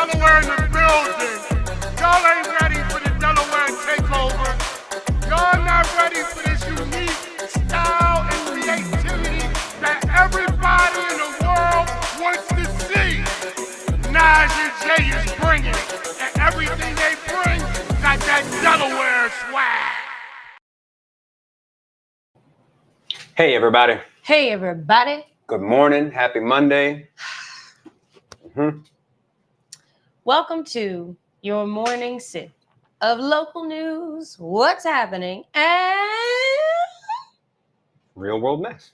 Delaware in the building. Y'all ain't ready for the Delaware takeover. Y'all not ready for this unique style and creativity that everybody in the world wants to see. Nas and Jay is bringing it, and everything they bring got that Delaware swag. Hey, everybody. Hey, everybody. Good morning. Happy Monday. Welcome to your morning sip of local news, what's happening, and Real world mess.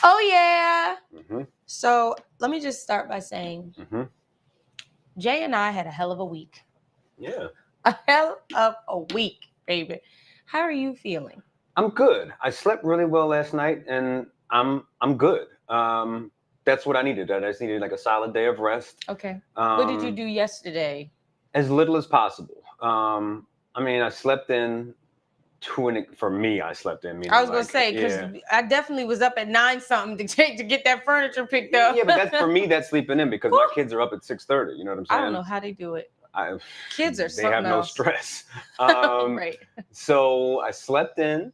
oh yeah. Mm-hmm. So let me just start by saying, Jay and I had a hell of a week. Yeah. A hell of a week, baby. How are you feeling? I'm good. I slept really well last night, and I'm good. That's what I needed. I just needed like a solid day of rest. Okay. What did you do yesterday? As little as possible. I mean, I slept in for me, I slept in. I was gonna say, because I definitely was up at 9 something to get that furniture picked up. Yeah, but that's for me. That's sleeping in because my kids are up at 6:30. You know what I'm saying? I don't know how they do it. Kids are they have no stress. Right. So I slept in.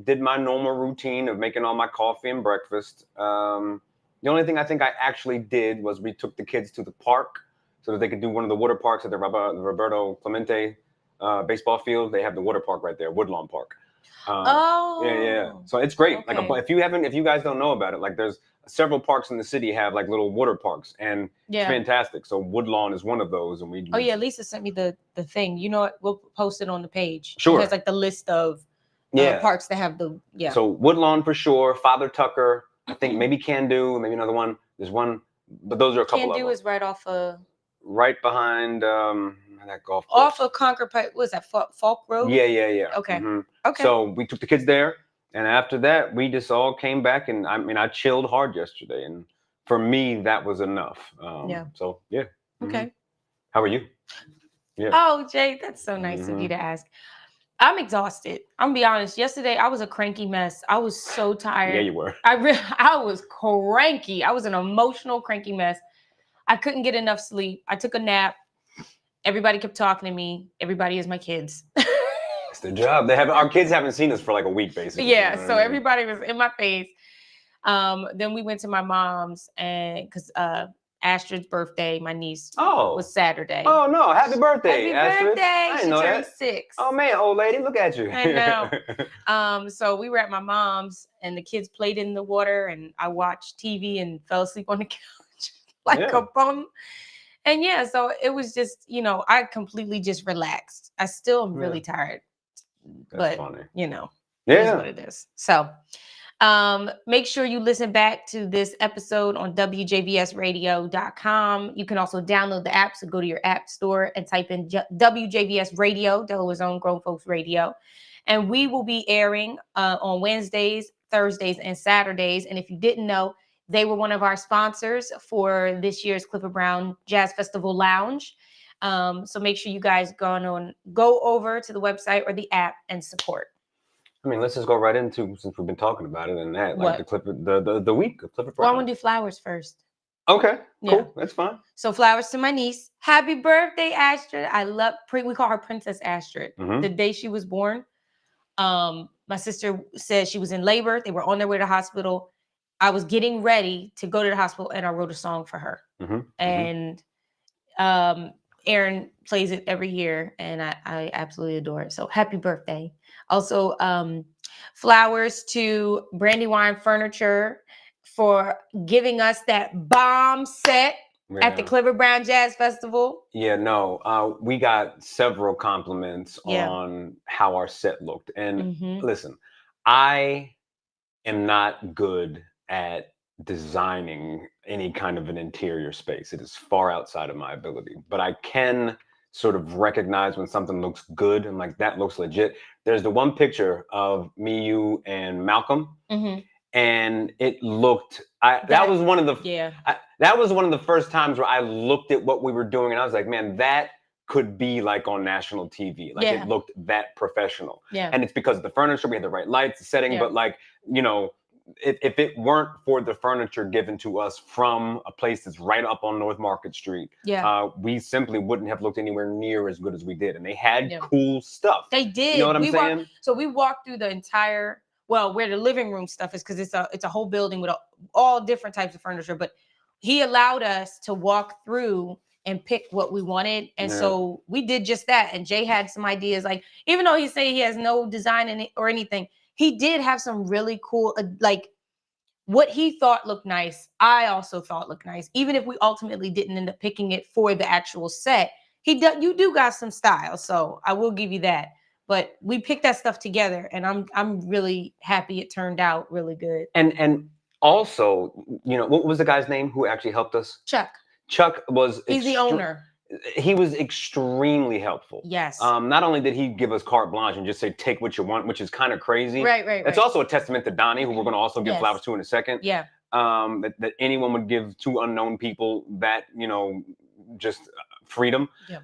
Did my normal routine of making all my coffee and breakfast. The only thing I think I actually did was we took the kids to the park so that they could do one of the water parks at the Roberto Clemente baseball field. They have the water park right there, Woodlawn Park. Yeah. So it's great. Okay. Like if you guys don't know about it, like there's several parks in the city have like little water parks, and it's fantastic. So Woodlawn is one of those, and we. Oh yeah, Lisa sent me the thing. You know what? We'll post it on the page. Sure. It has like the list of parks that have the So Woodlawn for sure. Father Tucker. I think maybe Can Do. Maybe another one. There's one, but those are a couple of them. Can Do is right off of. Right behind that golf course. Off of Concord Pike. What is that? Falk Road? Yeah. Okay. Mm-hmm. Okay. So we took the kids there, and after that, we just all came back, and I mean, I chilled hard yesterday, and for me, that was enough. So yeah. Okay. How are you? Yeah. Oh, Jay, that's so nice of you to ask. I'm exhausted. I'm gonna be honest. Yesterday, I was a cranky mess. I was so tired. Yeah, you were. I was cranky. I was an emotional, cranky mess. I couldn't get enough sleep. I took a nap. Everybody kept talking to me. Everybody is my kids. It's their job. Our kids haven't seen us for like a week, basically. Yeah, you know so everybody was in my face. Then we went to my mom's, and because Astrid's birthday, my niece, was Saturday. Oh no! Happy birthday, Astrid! Birthday! I didn't know that. 6. Oh man, old lady, look at you! I know. So we were at my mom's, and the kids played in the water, and I watched TV and fell asleep on the couch like a bum. And so it was just, I completely just relaxed. I still am really tired. That's funny. It is what it is. So make sure you listen back to this episode on WJVSradio.com. You can also download the app. So go to your app store and type in WJVS Radio, Delaware's own Grown Folks Radio. And we will be airing on Wednesdays, Thursdays, and Saturdays. And if you didn't know, they were one of our sponsors for this year's Clifford Brown Jazz Festival Lounge. So make sure you guys go over to the website or the app and support. I mean, let's just go right into, since we've been talking about it and that, like the week of Clifford Brown. Well, I want to do flowers first. Okay, cool. That's fine. So flowers to my niece. Happy birthday, Astrid. I love, we call her Princess Astrid. The day she was born, my sister said she was in labor. They were on their way to the hospital. I was getting ready to go to the hospital, and I wrote a song for her. And Aaron plays it every year, and I absolutely adore it. So happy birthday. Also, flowers to Brandywine Furniture for giving us that bomb set at the Clifford Brown Jazz Festival. Yeah, no, we got several compliments on how our set looked. And listen, I am not good at designing any kind of an interior space. It is far outside of my ability, but I can sort of recognize when something looks good and like that looks legit. There's the one picture of me, you, and Malcolm, and it looked. That was one of the first times where I looked at what we were doing, and I was like, man, that could be like on national TV. Like it looked that professional. And it's because of the furniture, we had the right lights, the setting, but like, you know, if it weren't for the furniture given to us from a place that's right up on North Market Street, we simply wouldn't have looked anywhere near as good as we did. And they had cool stuff. They did. You know what I'm saying? So we walked through the entire, where the living room stuff is, because it's a whole building with all different types of furniture. But he allowed us to walk through and pick what we wanted. And so we did just that. And Jay had some ideas. Like, even though he said he has no design in it or anything, he did have some really cool, like what he thought looked nice, I also thought looked nice. Even if we ultimately didn't end up picking it for the actual set, you do got some style. So I will give you that. But we picked that stuff together, and I'm really happy it turned out really good. And also, you know, what was the guy's name who actually helped us? Chuck was... He's the owner. He was extremely helpful. Yes. Not only did he give us carte blanche and just say, take what you want, which is kind of crazy. Right. It's also a testament to Donnie, who we're going to also give flowers to in a second. Yeah. That anyone would give two unknown people that, you know, just freedom. Yeah.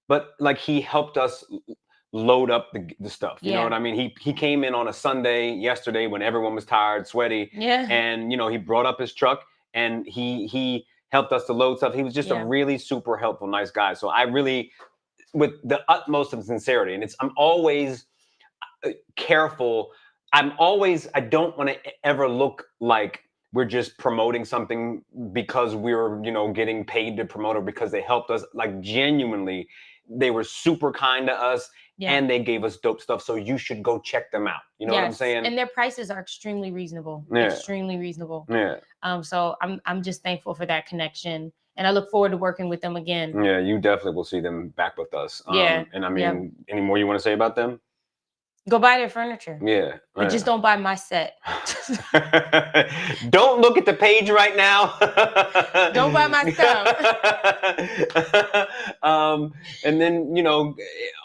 But like, he helped us load up the stuff. You know what I mean? He came in on a Sunday yesterday when everyone was tired, sweaty. Yeah. And, you know, he brought up his truck and he helped us to load stuff. He was just a really super helpful, nice guy. So I really, with the utmost of sincerity, and I'm always careful. I don't want to ever look like we're just promoting something because we're, you know, getting paid to promote it, because they helped us. Like, genuinely, they were super kind to us. And they gave us dope stuff, so you should go check them out. You know what I'm saying? And their prices are extremely reasonable. Extremely reasonable. So I'm just thankful for that connection, and I look forward to working with them again. Yeah, you definitely will see them back with us. And I mean, any more you want to say about them? Go buy their furniture. But just don't buy my set. Don't look at the page right now. Don't buy my stuff. And then, you know,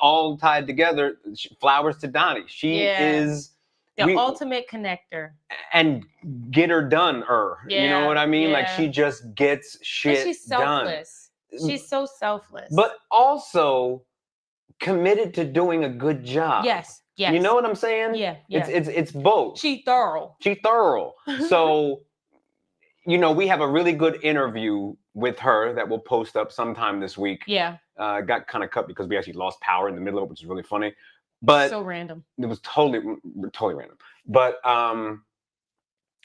all tied together, flowers to Donnie. She is the ultimate connector. And get her done. You know what I mean? Like, she just gets shit and she's selfless. Done. She's so selfless. But also committed to doing a good job. Yes. You know what I'm saying? Yeah. It's both. She thorough. So, you know, we have a really good interview with her that we'll post up sometime this week. Got kind of cut because we actually lost power in the middle of it, which is really funny. But so random. It was totally random. But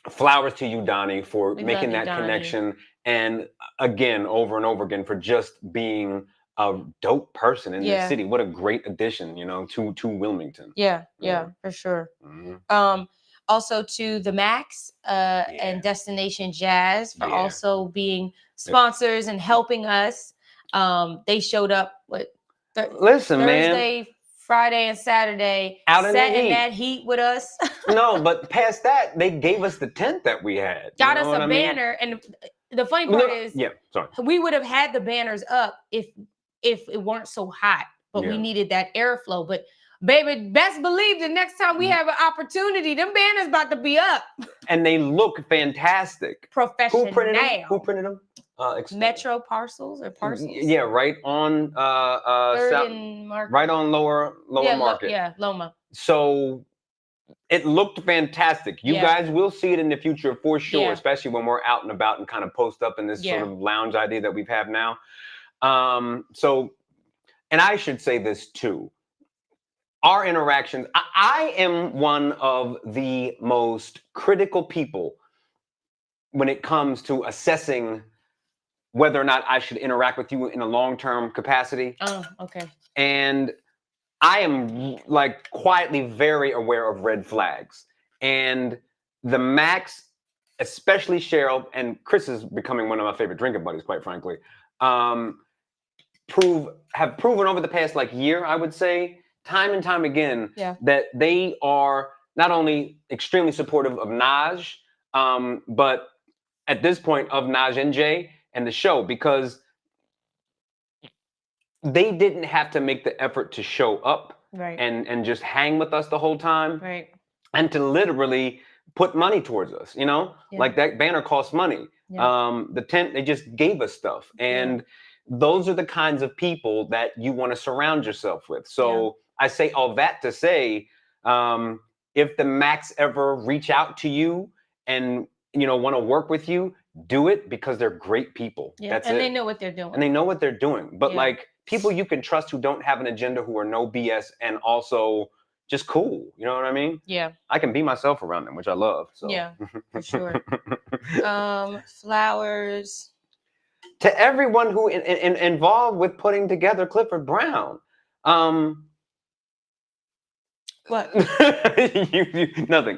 flowers to you, Donnie, for making that connection. And again, over and over again, for just being a dope person in the city. What a great addition, you know, to Wilmington. Yeah, for sure. Also to the Max and Destination Jazz for also being sponsors and helping us. They showed up Thursday, Friday, and Saturday out in that heat with us. No, but past that, they gave us the tent that we had. Got us a banner, and the funny part is, we would have had the banners up if it weren't so hot, but we needed that airflow. But baby, best believe the next time we have an opportunity, them banners about to be up. And they look fantastic. Professional. Who printed them? Metro Parcels or Parcels? Yeah, right on right on lower market. Loma. So it looked fantastic. You guys will see it in the future for sure, especially when we're out and about and kind of post up in this sort of lounge idea that we've have now. So, and I should say this too, our interactions, I am one of the most critical people when it comes to assessing whether or not I should interact with you in a long-term capacity. Oh, okay. And I am like quietly very aware of red flags. And the Max, especially Cheryl, and Chris is becoming one of my favorite drinking buddies, quite frankly, have proven over the past year, I would say, time and time again, that they are not only extremely supportive of Naj, but at this point of Naj and Jay and the show, because they didn't have to make the effort to show up and just hang with us the whole time, and to literally put money towards us, you know, like that banner costs money. The tent, they just gave us stuff. And those are the kinds of people that you want to surround yourself with. So I say all that to say, if the Macs ever reach out to you and, want to work with you, do it because they're great people. Yeah, That's and it. they know what they're doing. And they know what they're doing. But like people you can trust who don't have an agenda, who are no BS, and also just cool. You know what I mean? Yeah. I can be myself around them, which I love. So. Yeah, for sure. Flowers. To everyone who involved with putting together Clifford Brown. What? Nothing.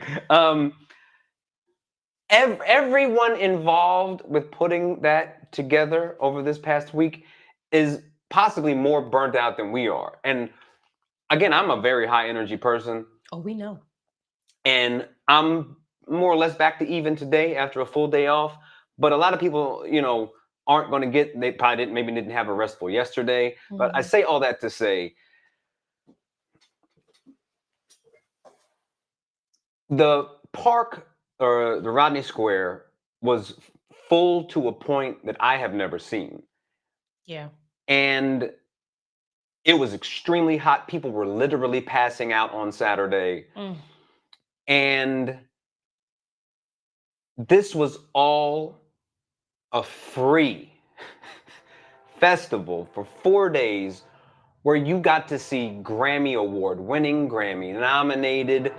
Everyone involved with putting that together over this past week is possibly more burnt out than we are. And again, I'm a very high energy person. Oh, we know. And I'm more or less back to even today after a full day off. But a lot of people, aren't going to get, they probably didn't have a restful yesterday. Mm-hmm. But I say all that to say, the park or the Rodney Square was full to a point that I have never seen. Yeah. And it was extremely hot. People were literally passing out on Saturday. And this was all a free festival for 4 days where you got to see Grammy Award-winning, Grammy-nominated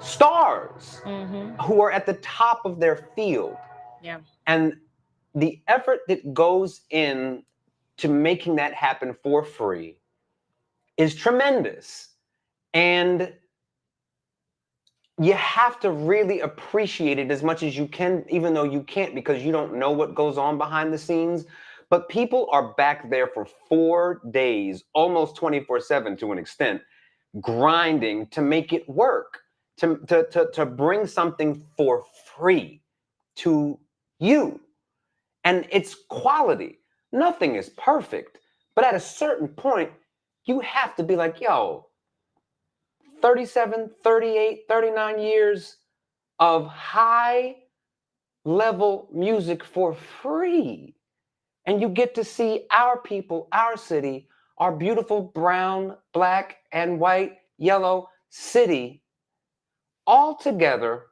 stars who are at the top of their field. Yeah. And the effort that goes in to making that happen for free is tremendous. And you have to really appreciate it as much as you can, even though you can't because you don't know what goes on behind the scenes. But people are back there for 4 days, almost 24/7 to an extent, grinding to make it work, to bring something for free to you. And it's quality. Nothing is perfect. But at a certain point, you have to be like, yo, 37, 38, 39 years of high level music for free. And you get to see our people, our city, our beautiful brown, black, and white, yellow city all together,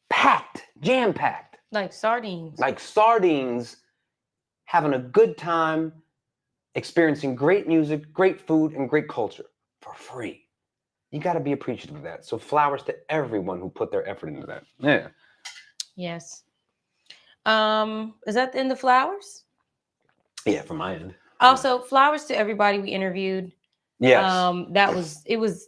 packed, jam-packed. Like sardines. Like sardines, having a good time, experiencing great music, great food, and great culture for free. You got to be appreciative of that. So flowers to everyone who put their effort into that. Yeah. Yes. Is that the end of flowers? Yeah, from my end. Also, flowers to everybody we interviewed. Yes. It was.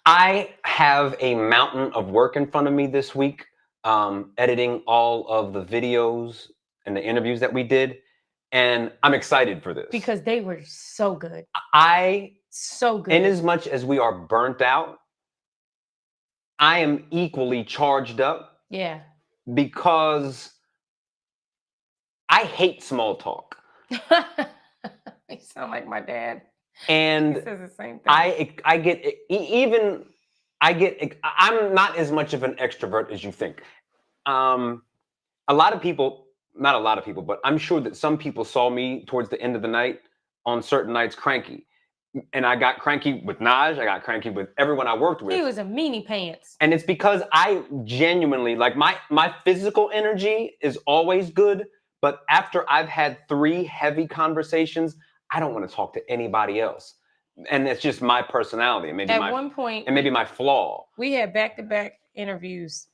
I have a mountain of work in front of me this week, editing all of the videos and the interviews that we did. And I'm excited for this. Because they were so good. So good. In as much as we are burnt out, I am equally charged up. Yeah. Because I hate small talk. You sound like my dad. And he says the same thing. I'm not as much of an extrovert as you think. A lot of people, not a lot of people, but I'm sure that some people saw me towards the end of the night on certain nights cranky. And I got cranky with Naj. I got cranky with everyone I worked with. He was a meanie pants. And it's because I genuinely, like my physical energy is always good. But after I've had 3 heavy conversations, I don't want to talk to anybody else. And it's just my personality. At one point, and maybe my flaw. We had back-to-back interviews.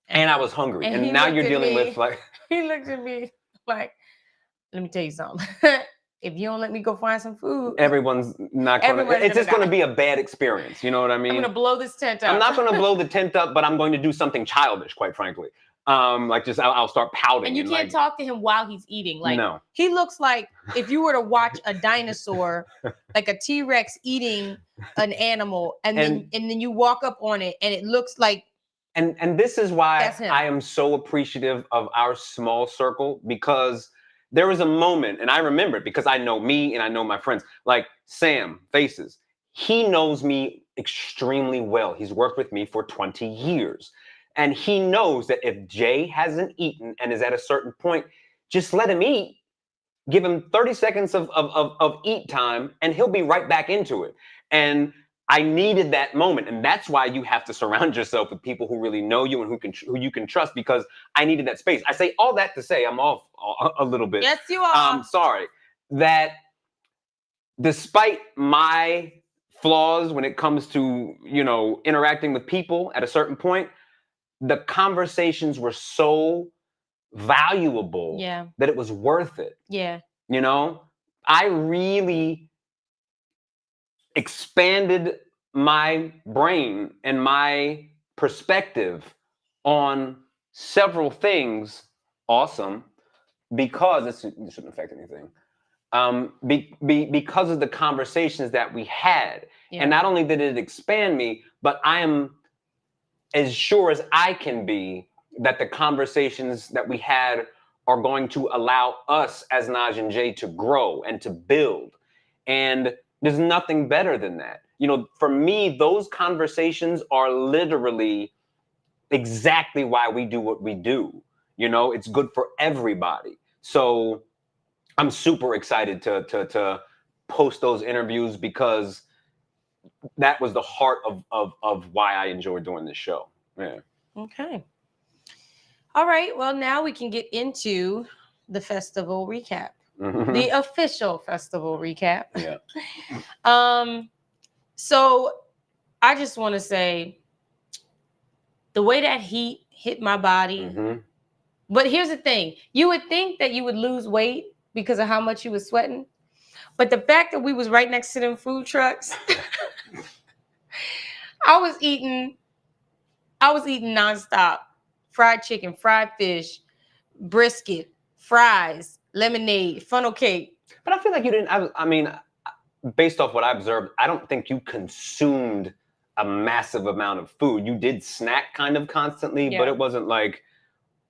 And I was hungry. And now you're dealing with like... He looked at me like, let me tell you something. If you don't let me go find some food, everyone's not going to. It's just going to be a bad experience. You know what I mean? I'm going to blow this tent up. I'm not going to blow the tent up, but I'm going to do something childish, quite frankly. I'll start pouting. And you can't talk to him while he's eating. Like, no. He looks like if you were to watch a dinosaur, like a T-Rex eating an animal, and then you walk up on it, and it looks like. And this is why I am so appreciative of our small circle, because there was a moment, and I remember it because I know me and I know my friends, like Sam Faces. He knows me extremely well. He's worked with me for 20 years. And he knows that if Jay hasn't eaten and is at a certain point, just let him eat. Give him 30 seconds of eat time, and he'll be right back into it. And I needed that moment, and that's why you have to surround yourself with people who really know you and who you can trust, because I needed that space. I say all that to say I'm off a little bit. Yes, you are. Sorry. That despite my flaws when it comes to, interacting with people at a certain point, the conversations were so valuable that it was worth it. Yeah. I really expanded my brain and my perspective on several things. Awesome. Because it shouldn't affect anything. Because of the conversations that we had. Yeah. And not only did it expand me, but I am as sure as I can be that the conversations that we had are going to allow us as Naj and Jay to grow and to build. And there's nothing better than that. For me, those conversations are literally exactly why we do what we do. It's good for everybody. So I'm super excited to post those interviews, because that was the heart of why I enjoy doing this show. Yeah. Okay. All right. Well, now we can get into the festival recap. Mm-hmm. The official festival recap. Yeah. So I just want to say the way that heat hit my body. Mm-hmm. But here's the thing. You would think that you would lose weight because of how much you was sweating. But the fact that we was right next to them food trucks, I was eating nonstop. Fried chicken, fried fish, brisket, fries, lemonade, funnel cake. But I feel like you didn't, I mean, based off what I observed, I don't think you consumed a massive amount of food. You did snack kind of constantly, but it wasn't like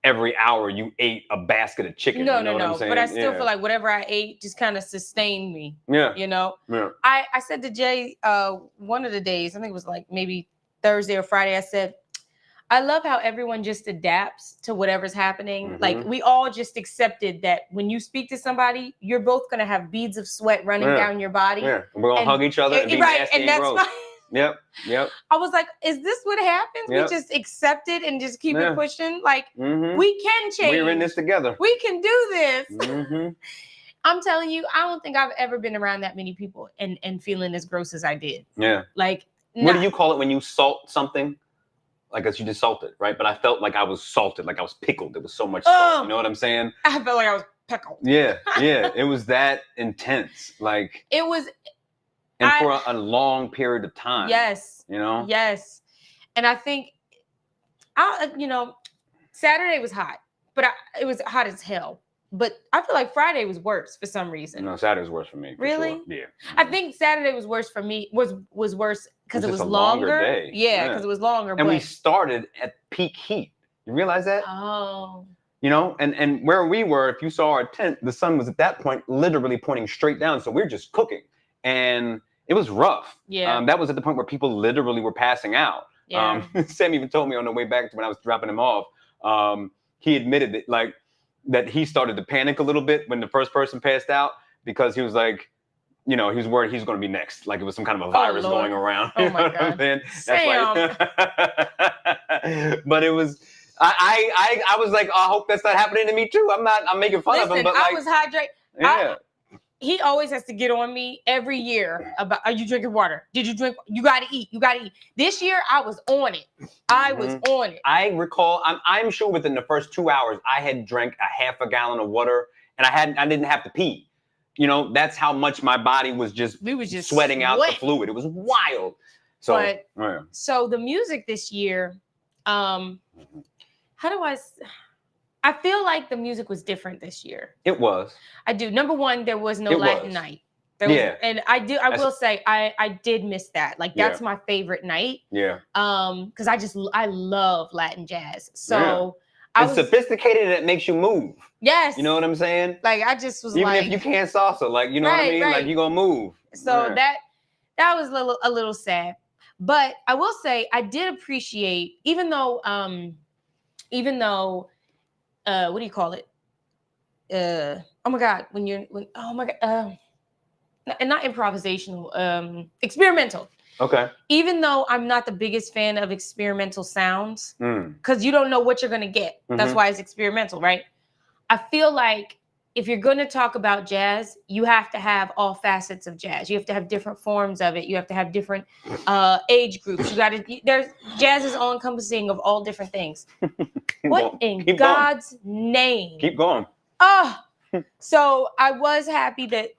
every hour you ate a basket of chicken. No, you know what I'm saying? But I still feel like whatever I ate just kind of sustained me. Yeah. Yeah. I said to Jay one of the days, I think it was like maybe Thursday or Friday, I said, I love how everyone just adapts to whatever's happening. Mm-hmm. Like we all just accepted that when you speak to somebody, you're both gonna have beads of sweat running down your body. Yeah, we're gonna hug each other and be nasty and that's gross. Yep. I was like, is this what happens? Yep. We just accept it and just keep it pushing. Like we can change. We're in this together. We can do this. Mm-hmm. I'm telling you, I don't think I've ever been around that many people and feeling as gross as I did. Yeah. Like, what do you call it when you salt something? Like as you just salted, right? But I felt like I was salted, like I was pickled. There was so much salt. You know what I'm saying? I felt like I was pickled. Yeah. It was that intense. Like it was, and for a long period of time. Yes. Yes. And I think, Saturday was hot, but it was hot as hell. But I feel like Friday was worse for some reason. No, Saturday was worse for me. Really? Sure. Yeah. I think Saturday was worse for me. Was worse because it was longer. Day. Yeah, because it was longer. And we started at peak heat. You realize that? Oh. And where we were, if you saw our tent, the sun was at that point literally pointing straight down. So we were just cooking, and it was rough. Yeah. That was at the point where people literally were passing out. Yeah. Sam even told me on the way back when I was dropping him off. He admitted that he started to panic a little bit when the first person passed out, because he was like, he was worried he's going to be next. Like it was some kind of a virus going around. Oh my God. That's but it was, I was like, I hope that's not happening to me too. I'm making fun of him, but I was hydrated. Yeah. He always has to get on me every year about, are you drinking water? Did you drink? You got to eat. You got to eat. This year, I was on it. I was on it. I recall, I'm sure within the first 2 hours, I had drank a half a gallon of water, and I didn't have to pee. That's how much my body was just sweating out the fluid. It was wild. So, so the music this year, I feel like the music was different this year. It was. I do. Number one, there was no Latin night. And I will say I did miss that. Like that's my favorite night. Yeah. Because I love Latin jazz. So it's sophisticated and it makes you move. Yes. You know what I'm saying? Like I just was even if you can't salsa, like you know what I mean? Like you're gonna move. So that was a little sad. But I will say I did appreciate, even though what do you call it? Oh my God, and not improvisational, experimental. Okay. Even though I'm not the biggest fan of experimental sounds, because you don't know what you're going to get. That's why it's experimental, right? I feel like if you're going to talk about jazz, you have to have all facets of jazz. You have to have different forms of it. You have to have different age groups. Jazz is all encompassing of all different things. What in God's name? Keep going. So I was happy that,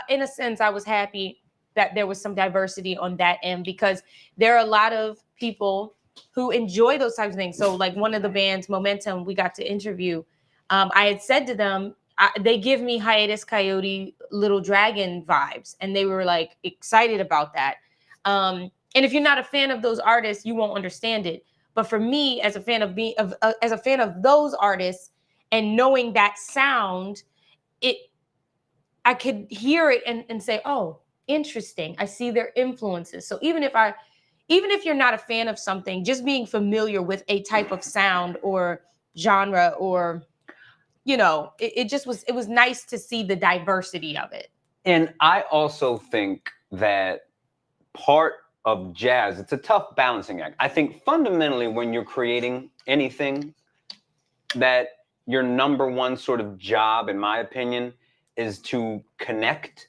in a sense, I was happy that there was some diversity on that end, because there are a lot of people who enjoy those types of things. So like one of the bands, Momentum, we got to interview. I had said to them, they give me Hiatus Coyote, Little Dragon vibes, and they were like excited about that. And if you're not a fan of those artists, you won't understand it. But for me, as a fan of those artists and knowing that sound, I could hear it and say, oh, interesting. I see their influences. So even if you're not a fan of something, just being familiar with a type of sound or genre, or it was nice to see the diversity of it. And I also think that part of jazz, it's a tough balancing act. I think fundamentally when you're creating anything, that your number one sort of job, in my opinion, is to connect.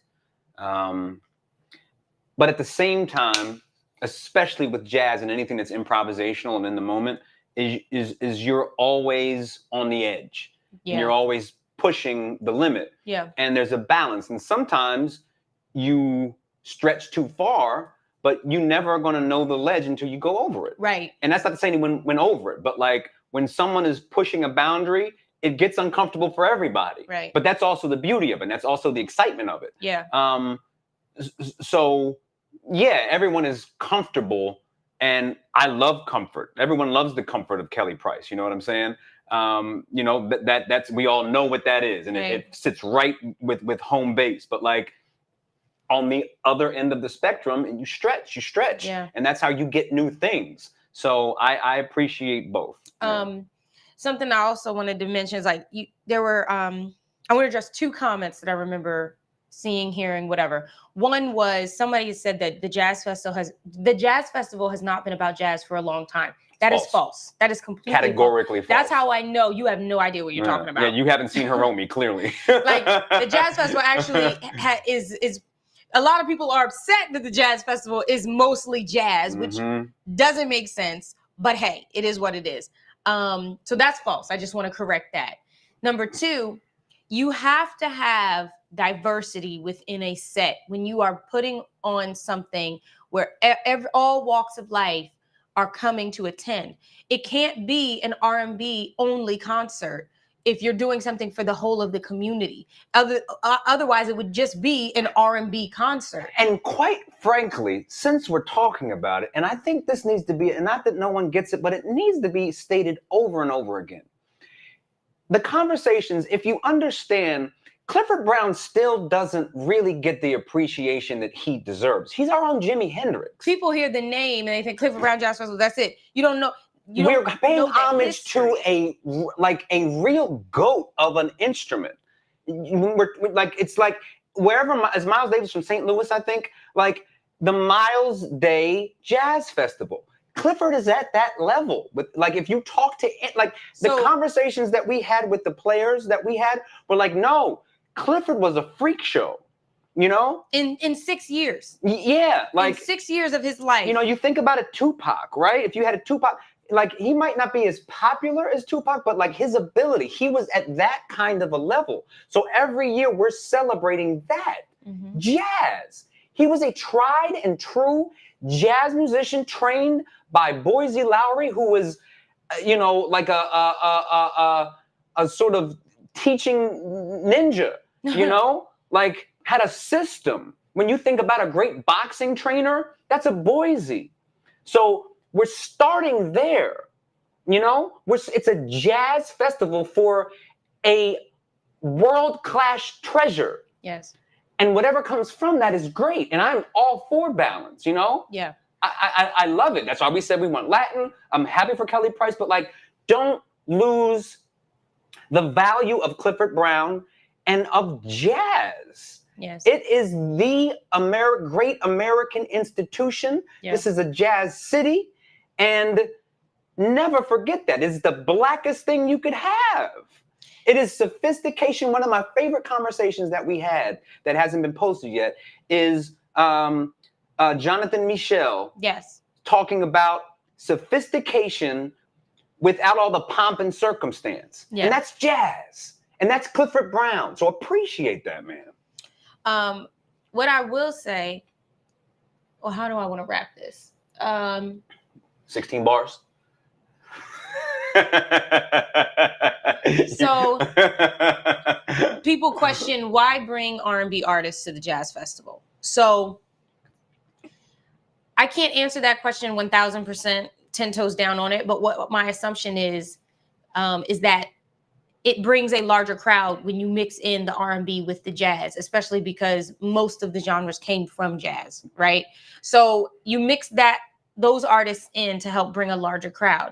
But at the same time, especially with jazz and anything that's improvisational and in the moment, is you're always on the edge. Yeah. And you're always pushing the limit. Yeah. And there's a balance. And sometimes you stretch too far, but you never are going to know the ledge until you go over it. Right. And that's not to say anyone went over it, but like when someone is pushing a boundary, it gets uncomfortable for everybody. Right. But that's also the beauty of it. And that's also the excitement of it. Yeah. So yeah, everyone is comfortable, and I love comfort. Everyone loves the comfort of Kelly Price. You know what I'm saying? That's we all know what that is, and right. it sits right with home base. But like on the other end of the spectrum, and you stretch, yeah. and that's how you get new things. So I appreciate both. Something I also wanted to mention is like there were I want to address two comments that I remember seeing, hearing, whatever. One was somebody said that the Jazz Festival has not been about jazz for a long time. That is false. That is completely categorically false. That's how I know you have no idea what you're talking about. Yeah, you haven't seen Hiromi, clearly. Like the Jazz Festival actually is a lot of people are upset that the Jazz Festival is mostly jazz, which doesn't make sense. But hey, it is what it is. So that's false. I just want to correct that. Number two, you have to have diversity within a set when you are putting on something where all walks of life are coming to attend. It can't be an R&B only concert if you're doing something for the whole of the community. Otherwise, it would just be an R&B concert. And quite frankly, since we're talking about it, and I think this needs to be, and not that no one gets it, but it needs to be stated over and over again. The conversations, if you understand, Clifford Brown still doesn't really get the appreciation that he deserves. He's our own Jimi Hendrix. People hear the name and they think Clifford Brown Jazz Festival, that's it. You don't know. We're paying homage to a real goat of an instrument. It's like wherever, as Miles Davis from St. Louis, I think, like the Miles Day Jazz Festival. Clifford is at that level. With like, if you talk to it, like the conversations that we had with the players that we had were like, no, Clifford was a freak show. You know, in 6 years. Yeah, like in 6 years of his life. You know, you think about a Tupac, right? If you had a Tupac, like he might not be as popular as Tupac, but like his ability, he was at that kind of a level. So every year we're celebrating that jazz. He was a tried and true jazz musician trained by Boise Lowry, who was, you know, like a sort of teaching ninja, you know, like had a system. When you think about a great boxing trainer, that's a Boise. So we're starting there, you know? It's a jazz festival for a world-class treasure. Yes. And whatever comes from that is great. And I'm all for balance, you know? Yeah. I love it. That's why we said we want Latin. I'm happy for Kelly Price, but like, don't lose the value of Clifford Brown and of jazz. Yes. It is the great American institution. Yeah. This is a jazz city. And never forget that. It's the blackest thing you could have. It is sophistication. One of my favorite conversations that we had that hasn't been posted yet is Jonathan Michel. Yes. Talking about sophistication without all the pomp and circumstance. Yeah. And that's jazz. And that's Clifford Brown. So appreciate that, man. What I will say, well, how do I want to wrap this? 16 bars. So people question, why bring R&B artists to the jazz festival? So I can't answer that question 1000%, 10 toes down on it. But what my assumption is that it brings a larger crowd when you mix in the R&B with the jazz, especially because most of the genres came from jazz, right? So you mix those artists in to help bring a larger crowd,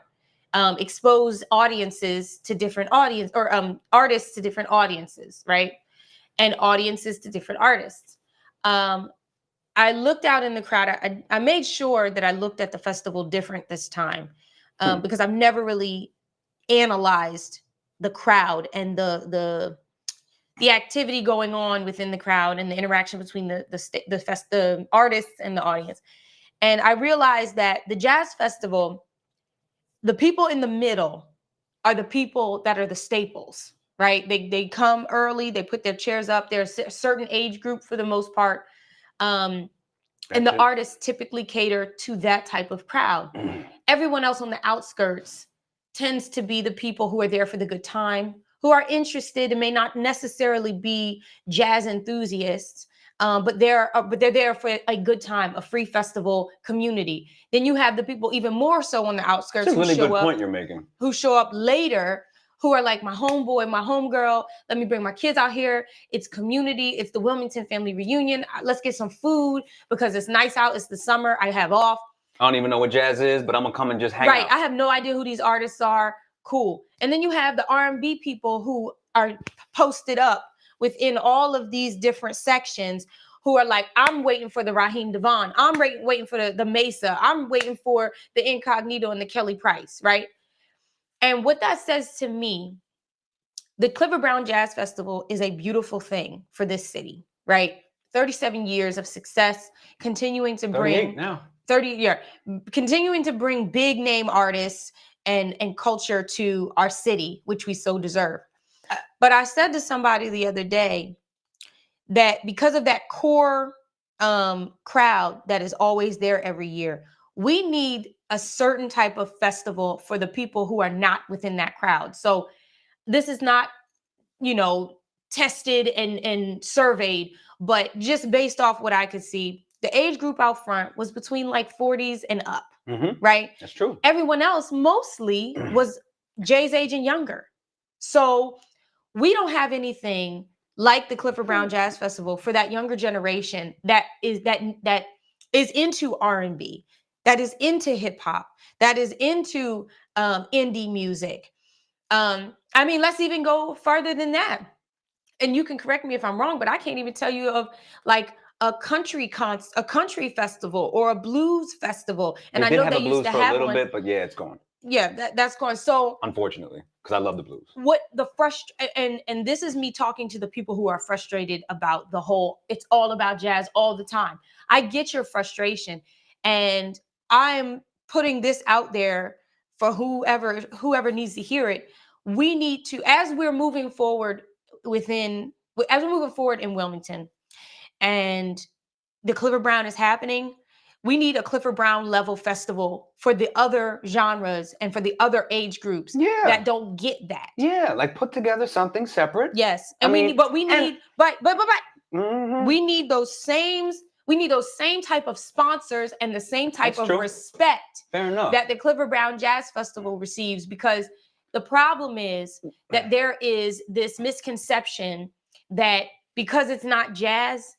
expose audiences to different artists to different audiences, right? And audiences to different artists. I looked out in the crowd. I made sure that I looked at the festival different this time because I've never really analyzed the crowd and the activity going on within the crowd and the interaction between the artists and the audience. And I realized that the jazz festival, the people in the middle are the people that are the staples, right? They come early, they put their chairs up. There's a certain age group for the most part. And the artists typically cater to that type of crowd. Everyone else on the outskirts tends to be the people who are there for the good time, who are interested and may not necessarily be jazz enthusiasts, but they're there for a good time, a free festival community. Then you have the people even more so on the outskirts. That's a really good point you're making. Who show up later, who are like my homeboy, my homegirl. Let me bring my kids out here. It's community. It's the Wilmington family reunion. Let's get some food because it's nice out. It's the summer. I have off. I don't even know what jazz is, but I'm gonna come and just hang out. Right. I have no idea who these artists are. Cool. And then you have the R&B people who are posted up within all of these different sections who are like, I'm waiting for the Raheem Devon. I'm waiting for the Mesa. I'm waiting for the Incognito and the Kelly Price, right? And what that says to me, the Clifford Brown Jazz Festival is a beautiful thing for this city, right? 37 years of success, continuing to bring... 38 now. Continuing to bring big name artists and culture to our city, which we so deserve. But I said to somebody the other day that because of that core crowd that is always there every year, we need a certain type of festival for the people who are not within that crowd. So this is not, tested and surveyed, but just based off what I could see, the age group out front was between like 40s and up, right? That's true. Everyone else mostly was Jay's age and younger. So we don't have anything like the Clifford Brown Jazz Festival for that younger generation that is into R&B, that is into hip hop, that is into indie music. Let's even go further than that. And you can correct me if I'm wrong, but I can't even tell you of like a country festival or a blues festival. And I know they used to have a little bit, but yeah, it's gone. Yeah, that's gone. So unfortunately, because I love the blues. And this is me talking to the people who are frustrated about the whole, it's all about jazz all the time. I get your frustration, and I'm putting this out there for whoever needs to hear it. We need to, as we're moving forward in Wilmington, and the Clifford Brown is happening, we need a Clifford Brown level festival for the other genres and for the other age groups that don't get that. Yeah, like put together something separate. Yes, and we need those same type of sponsors and the same type of respect that the Clifford Brown Jazz Festival receives, because the problem is that there is this misconception that because it's not jazz,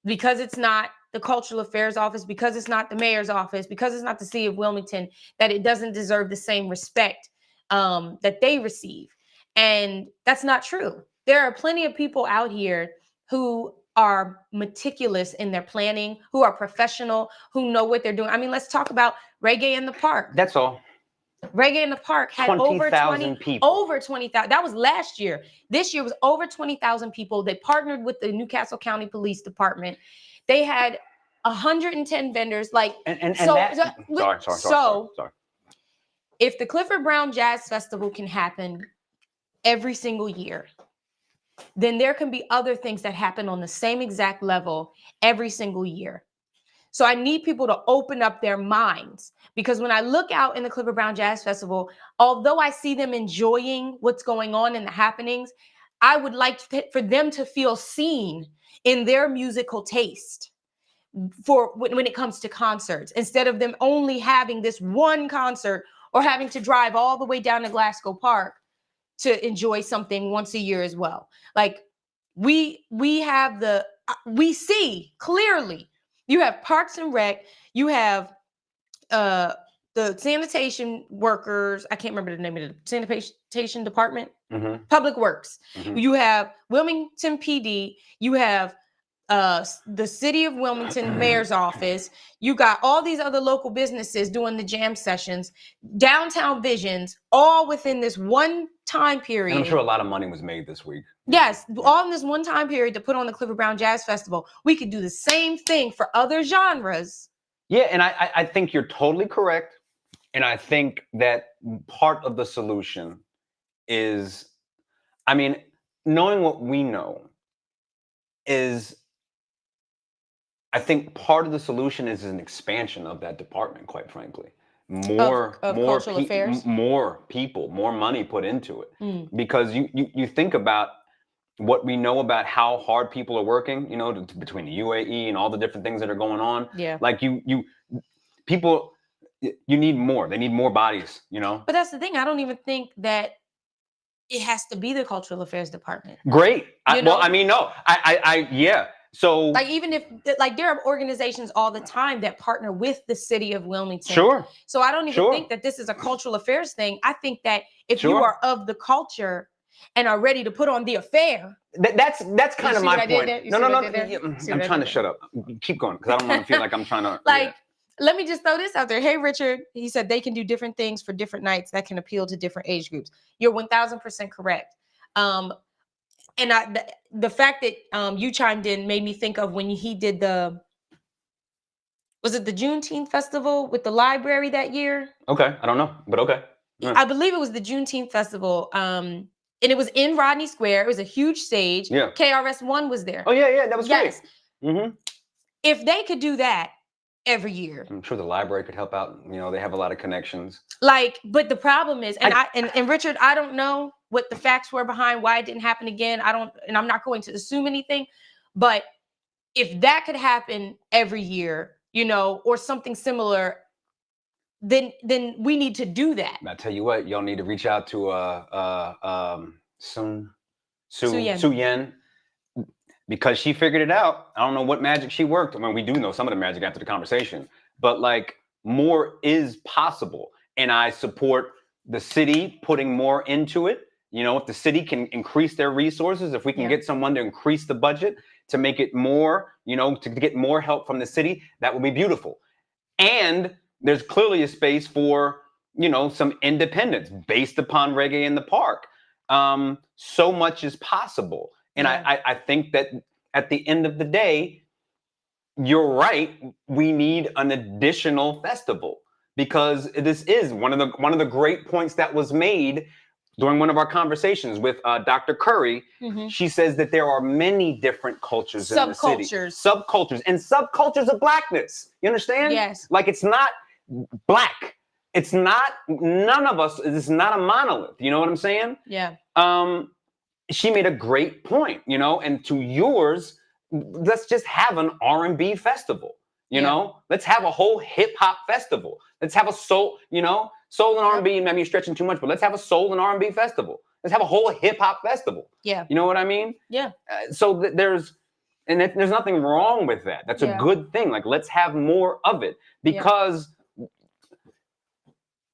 because it's not the Cultural Affairs Office, because it's not the mayor's office, because it's not the city of Wilmington, that it doesn't deserve the same respect that they receive. And that's not true. There are plenty of people out here who are meticulous in their planning, who are professional, who know what they're doing. I mean, let's talk about Reggae in the Park. That's all. Reggae in the Park had 20,000 people. Over 20,000. That was last year. This year was over 20,000 people. They partnered with the Newcastle County Police Department. They had 110 vendors. Like, sorry. If the Clifford Brown Jazz Festival can happen every single year, then there can be other things that happen on the same exact level every single year. So I need people to open up their minds, because when I look out in the Clifford Brown Jazz Festival, although I see them enjoying what's going on in the happenings, I would like for them to feel seen in their musical taste for when it comes to concerts, instead of them only having this one concert or having to drive all the way down to Glasgow Park to enjoy something once a year as well. Like, we see clearly, you have Parks and Rec, you have the sanitation workers, I can't remember the name of the sanitation department, Public Works. You have Wilmington PD, you have the city of Wilmington mayor's office. You got all these other local businesses doing the jam sessions, downtown visions, all within this one time period. And I'm sure a lot of money was made this week. Yes, all in this one time period to put on the Clifford Brown Jazz Festival. We could do the same thing for other genres. Yeah, and I think you're totally correct. And I think that part of the solution is, I mean, knowing what we know is, I think part of the solution is an expansion of that department, quite frankly. More cultural affairs? More people, more money put into it. Because you think about what we know about how hard people are working, you know, between the UAE and all the different things that are going on. Yeah. Like you need more. They need more bodies, you know? But that's the thing. I don't even think that it has to be the cultural affairs department. Great. Yeah. So, like, even if, like, there are organizations all the time that partner with the city of Wilmington. Sure. So I don't even think that this is a cultural affairs thing. I think that if you are of the culture and are ready to put on the affair. That's kind of my point. No. I'm trying to shut up. Keep going, because I don't want to feel like I'm trying to. Let me just throw this out there. Hey, Richard, he said they can do different things for different nights that can appeal to different age groups. You're 1000% correct. And the fact that you chimed in made me think of when he did was it the Juneteenth festival with the library that year? Okay, I don't know, but okay. Yeah. I believe it was the Juneteenth festival. And it was in Rodney Square. It was a huge stage. Yeah. KRS-One was there. Oh yeah, that was great. If they could do that every year, I'm sure the library could help out. You know, they have a lot of connections. Like, but the problem is, and Richard, I don't know what the facts were behind why it didn't happen again. I'm not going to assume anything, but if that could happen every year, you know, or something similar, then we need to do that. I tell you what, y'all need to reach out to Su Yen, because she figured it out. I don't know what magic she worked. I mean, we do know some of the magic after the conversation, but like, more is possible. And I support the city putting more into it. You know, if the city can increase their resources, if we can get someone to increase the budget to make it more, you know, to get more help from the city, that would be beautiful. And there's clearly a space for, you know, some independence based upon Reggae in the Park. So much is possible. And I think that at the end of the day, you're right. We need an additional festival, because this is one of the great points that was made during one of our conversations with Dr. Curry. She says that there are many different cultures in the city. Subcultures and subcultures of blackness. You understand? Yes. Like, it's not black. It's not, none of us, it's not a monolith. You know what I'm saying? Yeah. She made a great point, you know, and to yours, let's just have an R&B festival. You know, let's have a whole hip hop festival. Let's have a soul, you know, soul and R&B. Maybe you're stretching too much, but let's have a soul and R&B festival. Let's have a whole hip hop festival. Yeah. You know what I mean? Yeah. So there's nothing wrong with that. That's a good thing. Like, let's have more of it, because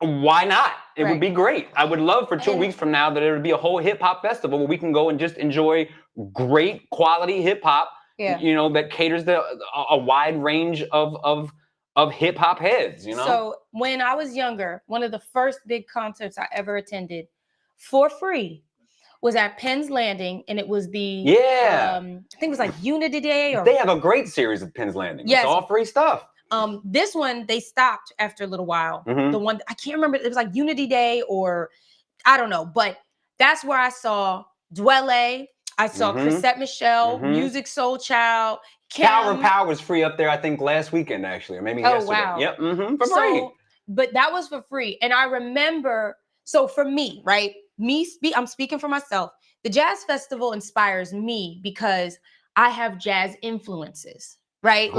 why not? It would be great. I would love for 2 weeks from now that there would be a whole hip hop festival where we can go and just enjoy great quality hip hop. you know, that caters to a wide range of hip hop heads, you know? So when I was younger, one of the first big concerts I ever attended for free was at Penn's Landing, and it was the I think it was like Unity Day, or they have a great series of Penn's Landing. Yes. It's all free stuff. This one they stopped after a little while. The one I can't remember, it was like Unity Day or I don't know, but that's where I saw Dwelle, I saw Chrisette Michelle, Music Soul Child, Tower of Power was free up there, I think, last weekend, actually, or maybe yesterday. Wow. Yep, for free. But that was for free. And I remember, so for me, right, I'm speaking for myself. The Jazz Festival inspires me because I have jazz influences, right?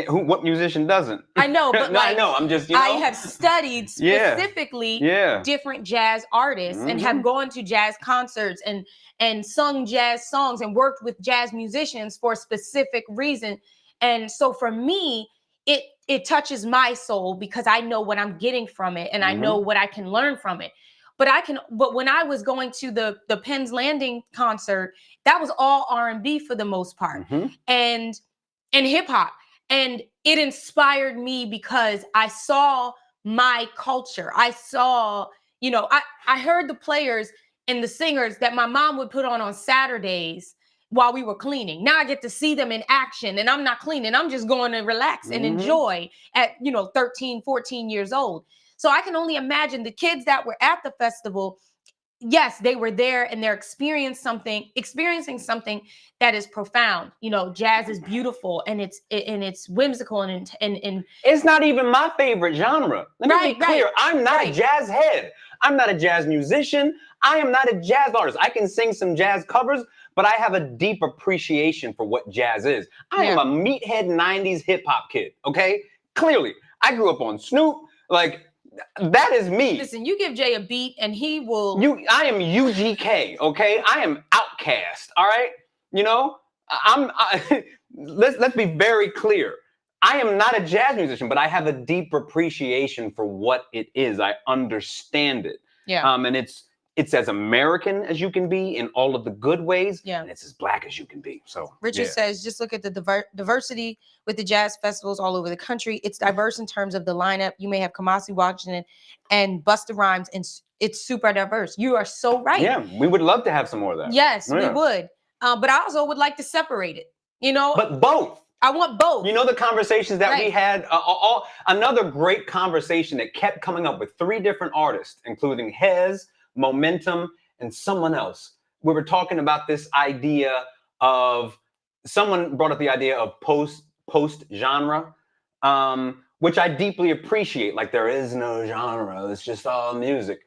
What musician doesn't? I know, but no, I know. I'm just, you know. I have studied specifically different jazz artists and have gone to jazz concerts and sung jazz songs and worked with jazz musicians for a specific reason. And so for me, it touches my soul because I know what I'm getting from it and I know what I can learn from it. But when I was going to the Penn's Landing concert, that was all R&B for the most part and hip hop. And it inspired me because I saw my culture. I saw, you know, I heard the players and the singers that my mom would put on Saturdays while we were cleaning. Now I get to see them in action, and I'm not cleaning. I'm just going to relax and enjoy at, 13, 14 years old. So I can only imagine the kids that were at the festival. Yes, they were there and they're experiencing something that is profound. You know, jazz is beautiful and it's whimsical and it's not even my favorite genre. Let me be clear. I'm not a jazz head. I'm not a jazz musician. I am not a jazz artist. I can sing some jazz covers, but I have a deep appreciation for what jazz is. I am a meathead 90s hip hop kid, okay? Clearly. I grew up on Snoop, that is me. Listen, you give Jay a beat and he will. I am UGK, okay? I am Outcast, all right? You know, let's be very clear. I am not a jazz musician, but I have a deep appreciation for what it is. I understand it. Yeah. And it's as American as you can be in all of the good ways. Yeah. And it's as Black as you can be. So Richard says, just look at the diversity with the jazz festivals all over the country. It's diverse in terms of the lineup. You may have Kamasi Washington and Busta Rhymes, and it's super diverse. You are so right. Yeah, we would love to have some more of that. Yes, we would. But I also would like to separate it, you know? But both. I want both. You know the conversations that we had? Another great conversation that kept coming up with 3 different artists, including Hez, Momentum, and someone else. We were talking about this idea of, someone brought up the idea of post genre, which I deeply appreciate. Like, there is no genre, it's just all music,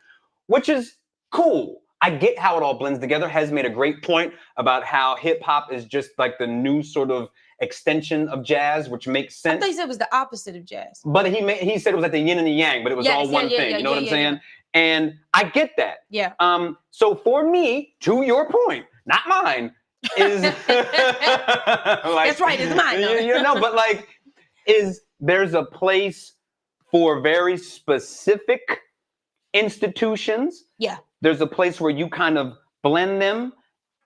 which is cool. I get how it all blends together. Hez made a great point about how hip hop is just like the new sort of extension of jazz, which makes sense. I thought he said it was the opposite of jazz. But he said it was like the yin and the yang, but it was all one thing. You know what I'm saying? And I get that. Yeah. So for me, to your point, not mine, is that's right, it's mine. You know, but there's a place for very specific institutions. Yeah. There's a place where you kind of blend them.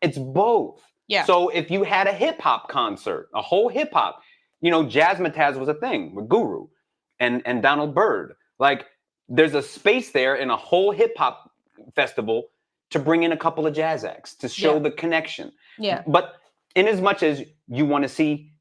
It's both. Yeah. So if you had a hip hop concert, a whole hip hop, Jazzmatazz was a thing with Guru and Donald Byrd. Like, there's a space there in a whole hip hop festival to bring in a couple of jazz acts to show the connection. Yeah. But in as much as you want to see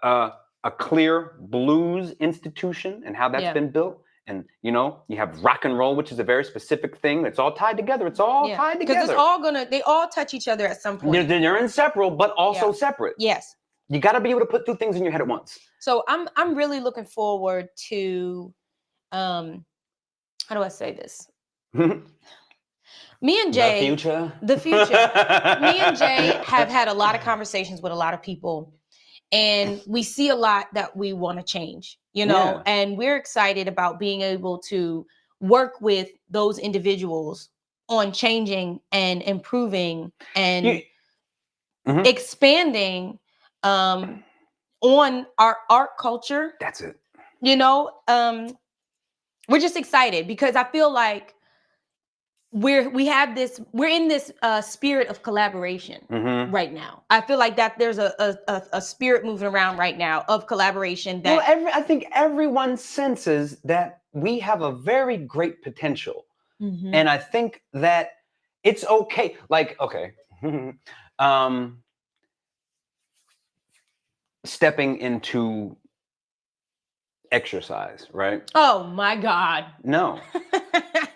a clear blues institution and how that's been built, and you have rock and roll, which is a very specific thing. It's all tied together. It's all tied together. Because they all touch each other at some point. They're inseparable, but also separate. Yes. You got to be able to put 2 things in your head at once. So I'm really looking forward to, how do I say this? Me and Jay. The future. Me and Jay have had a lot of conversations with a lot of people, and we see a lot that we want to change, and we're excited about being able to work with those individuals on changing and improving and expanding on our art culture. That's it. We're just excited because I feel like we're in this spirit of collaboration right now. I feel like that there's a spirit moving around right now of collaboration. That I think everyone senses that we have a very great potential, and I think that it's okay. Like, okay, stepping into exercise, right? Oh my God. No.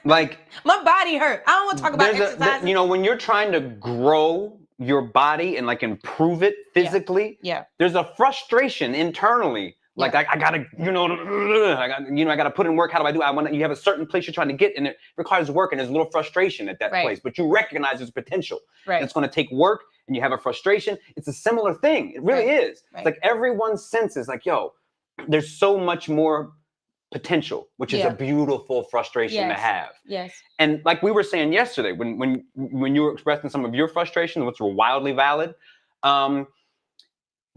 Like, my body hurt. I don't want to talk about exercise. When you're trying to grow your body and like improve it physically, there's a frustration internally. Like, I gotta, I gotta put in work. How do I do it? You have a certain place you're trying to get, and it requires work, and there's a little frustration at that place. But you recognize there's potential. Right. It's going to take work, and you have a frustration. It's a similar thing. It really is. Right. It's like everyone senses, like, yo, there's so much more potential, which is a beautiful frustration to have. Yes. And like we were saying yesterday, when you were expressing some of your frustrations, which were wildly valid,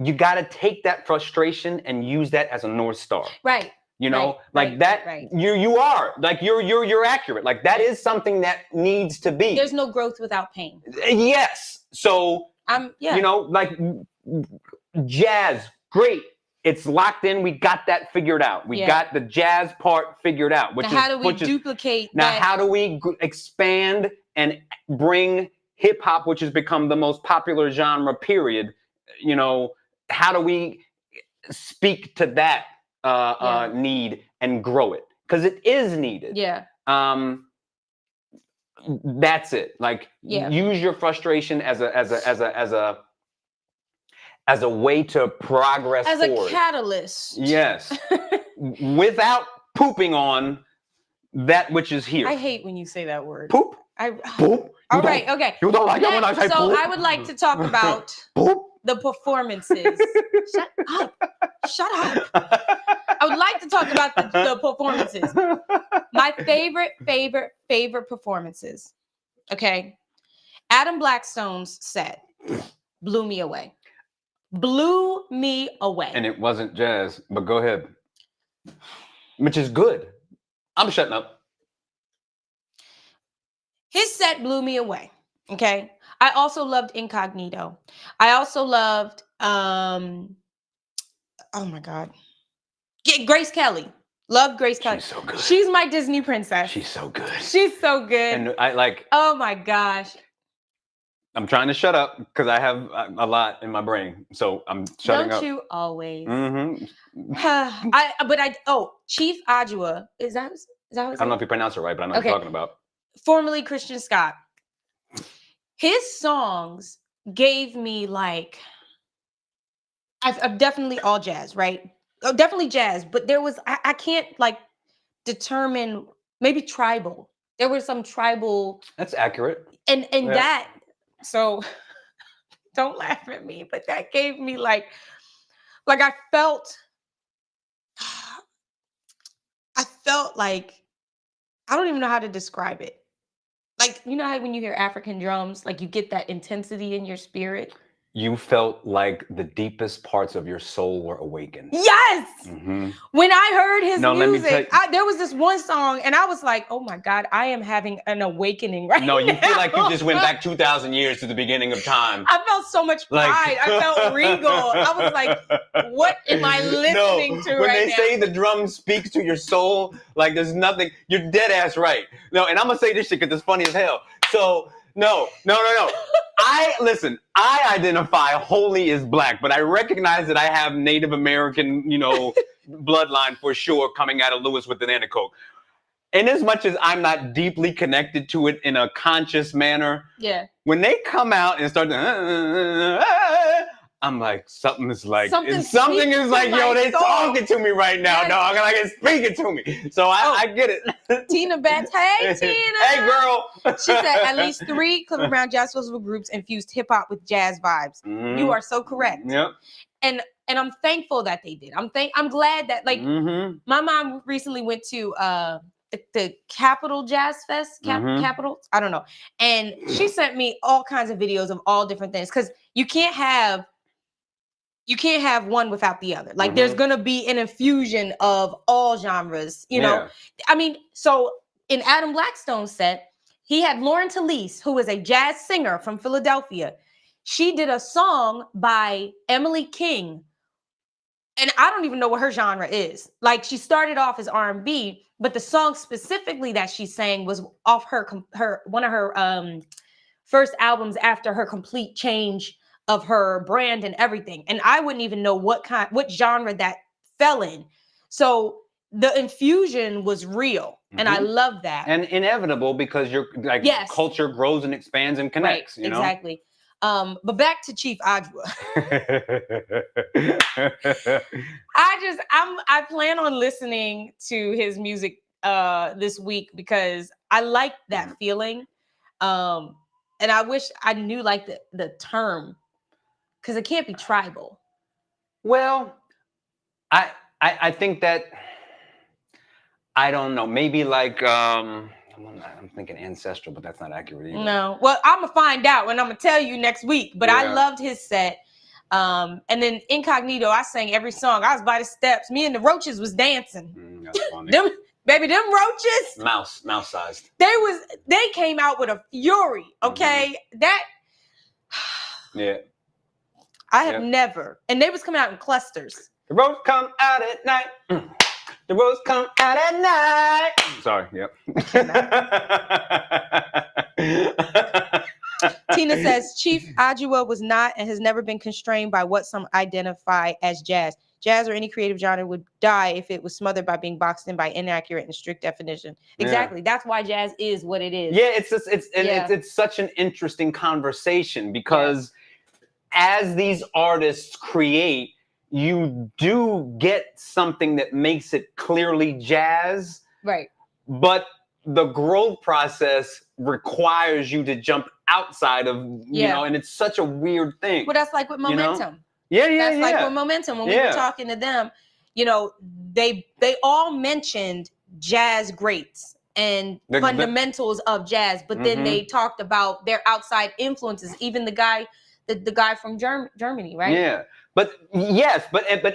you got to take that frustration and use that as a North Star. Right. You know, you're accurate. Like, that is something that needs to be. There's no growth without pain. Yes. So, jazz, great. It's locked in. We got that figured out. We got the jazz part figured out. How do we duplicate now, how do we expand and bring hip hop, which has become the most popular genre, period? How do we speak to that need and grow it? Because it is needed. Yeah. That's it. Like, use your frustration as a way to progress forward. As a catalyst. Yes. Without pooping on that which is here. I hate when you say that word. Poop? Poop? All right, okay. You don't like that when I say poop? So I would like to talk about the performances. Shut up. Shut up. I would like to talk about the performances. My favorite performances. Okay. Adam Blackstone's set blew me away. Blew me away. And it wasn't jazz, but go ahead. Which is good. I'm shutting up. His set blew me away. Okay. I also loved Incognito. I also loved oh my God. Grace Kelly. Love Grace Kelly. She's so good. She's my Disney princess. She's so good. She's so good. And I like, oh my gosh. I'm trying to shut up because I have a lot in my brain. So I'm shutting up. Don't you always? Mm-hmm. Chief Adjua, is that I don't know if you pronounce it right, but I know what you're talking about. Formerly Christian Scott. His songs gave me like, I've definitely all jazz, right? Oh, definitely jazz, but there was, I can't like determine, maybe tribal. There was some tribal. That's accurate. And that, so don't laugh at me, but that gave me like I felt like, I don't even know how to describe it. Like, you know how when you hear African drums, like you get that intensity in your spirit? You felt like the deepest parts of your soul were awakened. Yes! Mm-hmm. When I heard his music, there was this one song, and I was like, oh my God, I am having an awakening right now. No, you feel like you just went back 2,000 years to the beginning of time. I felt so much pride. I felt regal. I was like, what am I listening to right now? When they say the drum speaks to your soul, like there's nothing, you're dead ass right. No, and I'm going to say this shit because it's funny as hell. So, no. I identify wholly as Black, but I recognize that I have Native American, bloodline for sure coming out of Lewis with the Nanticoke. And as much as I'm not deeply connected to it in a conscious manner, when they come out and start I'm like, something is like, yo, they talking to me right now, dog. Like, it's speaking to me. So I get it. Tina Betts, hey, Tina. Hey, girl. She said at least 3 Clifford Brown Jazz Festival groups infused hip hop with jazz vibes. Mm-hmm. You are so correct. Yep. And I'm thankful that they did. I'm glad that, like, my mom recently went to the Capitol Jazz Fest, Capitol, I don't know. And she sent me all kinds of videos of all different things, because you can't have one without the other. Like, there's going to be an infusion of all genres, you know? I mean, so in Adam Blackstone's set, he had Lauren Talese, who is a jazz singer from Philadelphia. She did a song by Emily King. And I don't even know what her genre is. Like, she started off as R&B, but the song specifically that she sang was off her one of her first albums after her complete change of her brand and everything. And I wouldn't even know what genre that fell in. So the infusion was real, and I love that. And inevitable, because you're like, culture grows and expands and connects. Right, you know? Exactly. But back to Chief Ajwa. I plan on listening to his music this week because I like that feeling. And I wish I knew like the term, because it can't be tribal. Well, I think that, I don't know, maybe like I'm thinking ancestral, but that's not accurate either. No. Well, I'm gonna find out and I'm gonna tell you next week. But I loved his set. And then Incognito, I sang every song. I was by the steps. Me and the roaches was dancing. That's funny. them roaches. Mouse sized. They came out with a fury. Okay. That I have never. And they was coming out in clusters. The roads come out at night. The roads come out at night. Sorry, yep. Tina says, Chief Ajwa was not and has never been constrained by what some identify as jazz. Jazz or any creative genre would die if it was smothered by being boxed in by inaccurate and strict definition. Exactly. That's why jazz is what it is. Yeah, it's such an interesting conversation, because as these artists create, you do get something that makes it clearly jazz. Right. But the growth process requires you to jump outside of, you know, and it's such a weird thing. Well, that's like with Momentum. You know? That's like with Momentum. When we were talking to them, you know, they all mentioned jazz greats and fundamentals of jazz, but then they talked about their outside influences, even the guy from Germany, right? Yeah. But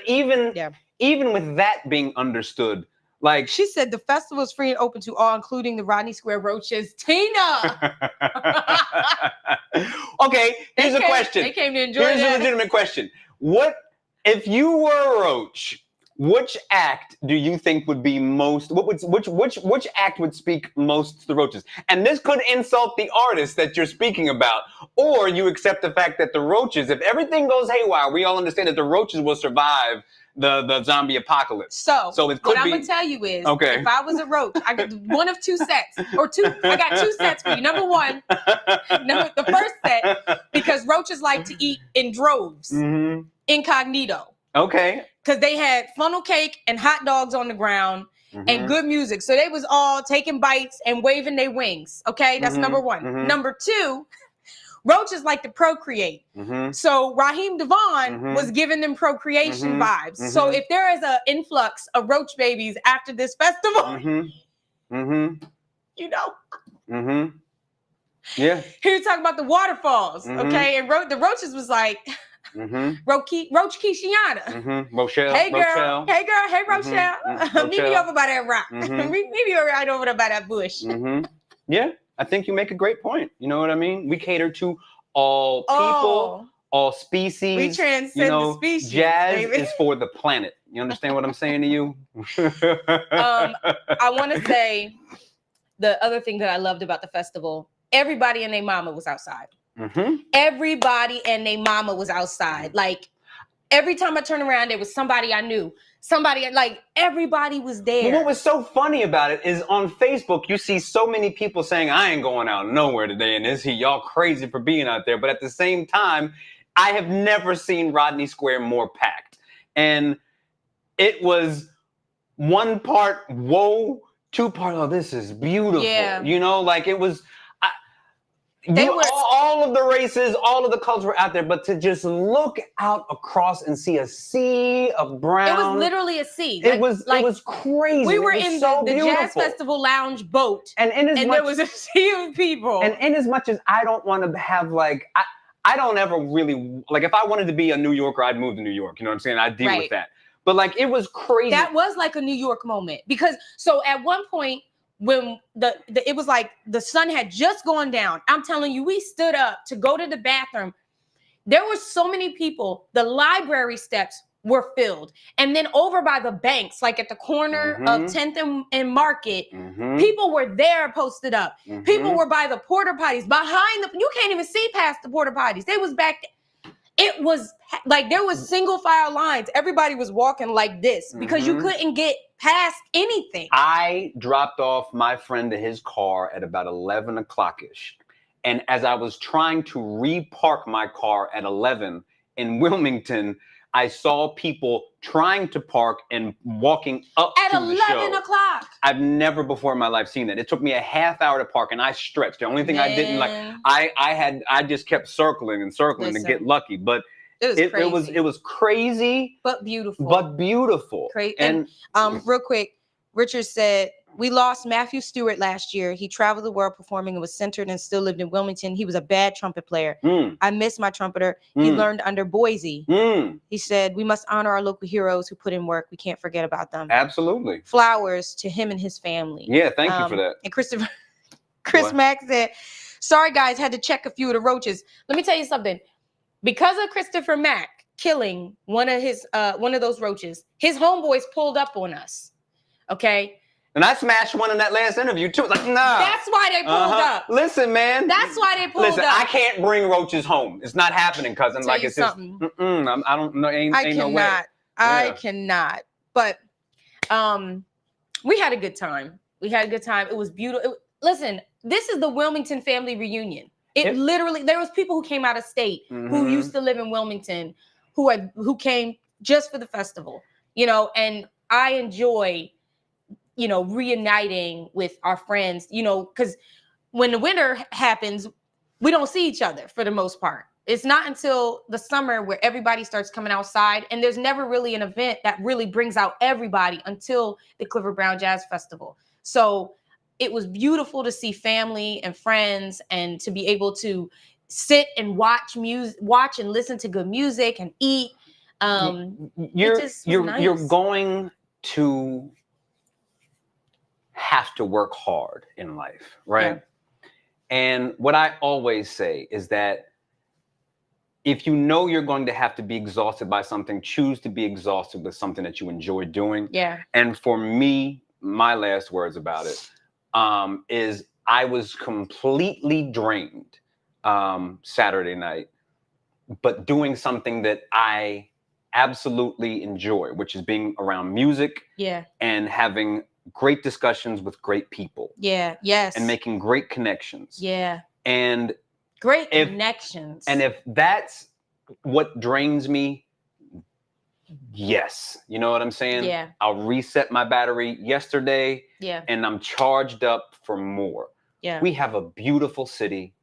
even with that being understood, like, she said, the festival is free and open to all, including the Rodney Square Roaches. Tina. Okay, here's a question. They came to enjoy Here's a legitimate question. What if you were a roach? Which act do you think would be most? Which act would speak most to the roaches? And this could insult the artist that you're speaking about, or you accept the fact that the roaches, if everything goes haywire, we all understand that the roaches will survive the zombie apocalypse. So it could what I'm gonna tell you is, if I was a roach, I got one of two sets, or two. I got two sets for you. Number one, the first set, because roaches like to eat in droves. Incognito. Okay. Because they had funnel cake and hot dogs on the ground and good music, so they was all taking bites and waving their wings. Okay, that's number one. Number two, roaches like to procreate. So Raheem Devon was giving them procreation vibes. So if there is an influx of roach babies after this festival, you know. Yeah. He was talking about the waterfalls, okay? And the roaches was like, Roach Keishiana. Rochelle. Hey, girl. Rochelle. Hey, girl. Hey, Rochelle. Meet me over by that rock. Meet me right over there by that bush. Yeah. I think you make a great point. You know what I mean? We cater to all people, all species. We transcend the species. Jazz baby. is for the planet. You understand what I'm saying to you? I want to say the other thing that I loved about the festival, everybody and their mama was outside. Everybody and their mama was outside. Like, every time I turned around, there was somebody I knew. Somebody, like, everybody was there. Well, what was so funny about it is on Facebook, you see so many people saying, I ain't going out nowhere today in this heat. Y'all crazy for being out there. But at the same time, I have never seen Rodney Square more packed. And it was one part, whoa, two part, oh, this is beautiful. Yeah. You know, like, it was... all of the races, all of the colors were out there, but to just look out across and see a sea of brown. It was literally a sea. It was crazy. We were in the Jazz Festival lounge boat, and there was a sea of people. And in as much as I don't want to have, like, I don't ever really, like, if I wanted to be a New Yorker, I'd move to New York. You know what I'm saying? I'd deal with that. But, like, it was crazy. That was like a New York moment, because so at one point, when it was like the sun had just gone down. I'm telling you, we stood up to go to the bathroom. There were so many people. The library steps were filled. And then over by the banks, like at the corner of 10th and Market, people were there posted up. People were by the porta potties, behind you can't even see past the porta potties. They was back there. It was like there was single file lines. Everybody was walking like this because you couldn't get past anything. I dropped off my friend to his car at about 11 o'clock-ish. And as I was trying to repark my car at 11 in Wilmington, I saw people trying to park and walking up at to the show. 11 o'clock. I've never before in my life seen that. It took me a half hour to park, and I stretched. The only thing I didn't like, I just kept circling and circling to get lucky. But it was crazy, but beautiful. Crazy. And real quick, Richard said, we lost Matthew Stewart last year. He traveled the world performing and was centered and still lived in Wilmington. He was a bad trumpet player. I miss my trumpeter. He learned under Boise. He said, we must honor our local heroes who put in work. We can't forget about them. Absolutely. Flowers to him and his family. Yeah, thank you for that. And Chris Mack said, sorry guys, had to check a few of the roaches. Let me tell you something. Because of Christopher Mack killing one of those roaches, his homeboys pulled up on us. Okay. And I smashed one in that last interview too. Like, nah. That's why they pulled up. Listen, man. That's why they pulled up. Listen, I can't bring roaches home. It's not happening, cousin. Like it's something. Just, I don't know. Ain't no way. I cannot. But we had a good time. It was beautiful. Listen, this is the Wilmington family reunion. Literally, there was people who came out of state who used to live in Wilmington who came just for the festival, and I enjoy, reuniting with our friends, because when the winter happens, we don't see each other for the most part. It's not until the summer where everybody starts coming outside, and there's never really an event that really brings out everybody until the Clifford Brown Jazz Festival. So it was beautiful to see family and friends and to be able to sit and watch and listen to good music and eat. You're going to have to work hard in life, right? Yeah. And what I always say is that if you know you're going to have to be exhausted by something, choose to be exhausted with something that you enjoy doing. Yeah. And for me, my last words about it is I was completely drained Saturday night, but doing something that I absolutely enjoy, which is being around music and having great discussions with great people. Yeah. Yes. And making great connections. Yeah. And connections. And if that's what drains me, yes. You know what I'm saying? Yeah. I'll reset my battery yesterday. Yeah. And I'm charged up for more. Yeah. We have a beautiful city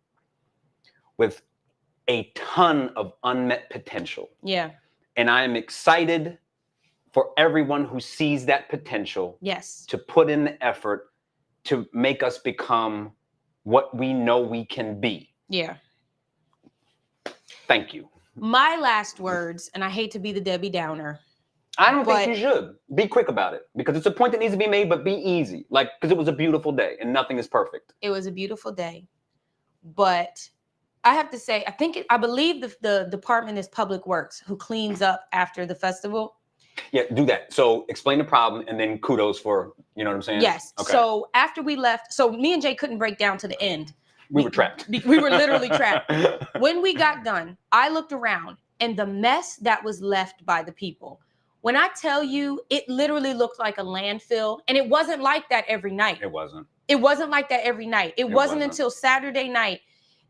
with a ton of unmet potential. Yeah. And I am excited for everyone who sees that potential. Yes. To put in the effort to make us become what we know we can be. Yeah. Thank you. My last words, and I hate to be the Debbie Downer. I don't think you should. Be quick about it because it's a point that needs to be made, but be easy. Because it was a beautiful day and nothing is perfect. It was a beautiful day. But I have to say, I believe the department is Public Works who cleans up after the festival. Yeah, do that. So explain the problem and then kudos for, you know what I'm saying? Yes. Okay. So after we left, so me and Jay couldn't break down to the end. We were trapped. We were literally trapped. When we got done, I looked around and the mess that was left by the people. When I tell you, it literally looked like a landfill, and it wasn't like that every night. It wasn't. It wasn't like that every night. It wasn't until Saturday night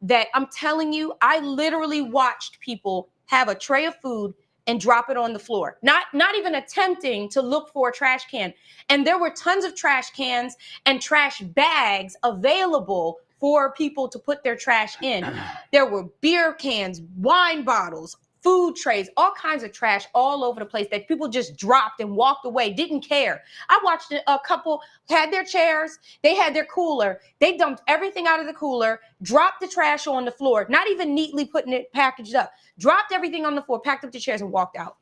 that I'm telling you, I literally watched people have a tray of food and drop it on the floor. Not even attempting to look for a trash can. And there were tons of trash cans and trash bags available for people to put their trash in. There were beer cans, wine bottles, food trays, all kinds of trash all over the place that people just dropped and walked away, didn't care. I watched a couple had their chairs, they had their cooler, they dumped everything out of the cooler, dropped the trash on the floor, not even neatly putting it packaged up, dropped everything on the floor, packed up the chairs and walked out.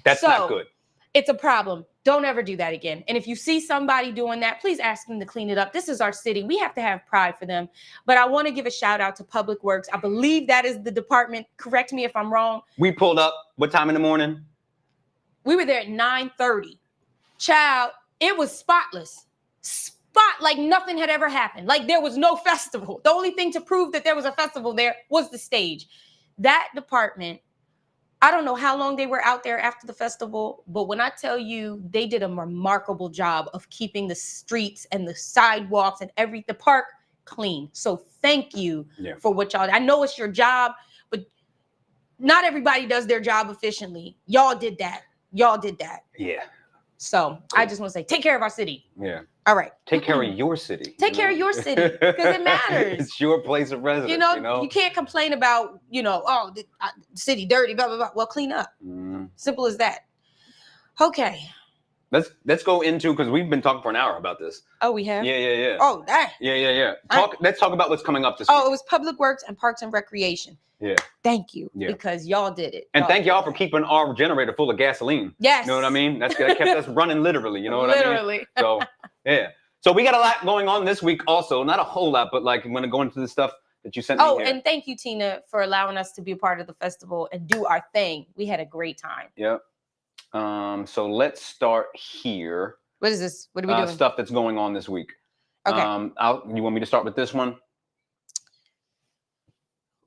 That's not good. It's a problem. Don't ever do that again. And if you see somebody doing that, please ask them to clean it up. This is our city. We have to have pride for them. But I want to give a shout out to Public Works. I believe that is the department. Correct me if I'm wrong. We pulled up. What time in the morning? We were there at 9:30. Child, it was spotless. Like nothing had ever happened. Like there was no festival. The only thing to prove that there was a festival there was the stage. That department, I don't know how long they were out there after the festival, but when I tell you they did a remarkable job of keeping the streets and the sidewalks and the park clean. So thank you for what y'all, I know it's your job, but not everybody does their job efficiently. Y'all did that. Yeah. So cool. I just want to say, take care of our city. Yeah. All right. Take care of your city. Take care of your city because it matters. It's your place of residence. You can't complain about, oh, the city dirty, blah, blah, blah. Well, clean up. Simple as that. Okay. Let's go into, because we've been talking for an hour about this. Oh, we have? Yeah. Oh, dang. Yeah. Let's talk about what's coming up this week. Oh, it was Public Works and Parks and Recreation. Yeah. Thank you, because y'all did it. And thank y'all for keeping our generator full of gasoline. Yes. You know what I mean? That kept us running literally. You know what I mean? Literally. So, yeah. So we got a lot going on this week also. Not a whole lot, but like I'm going to go into the stuff that you sent me here. And thank you, Tina, for allowing us to be a part of the festival and do our thing. We had a great time. Yep. So let's start here. What is this? What are we doing? Stuff that's going on this week. Okay. You want me to start with this one?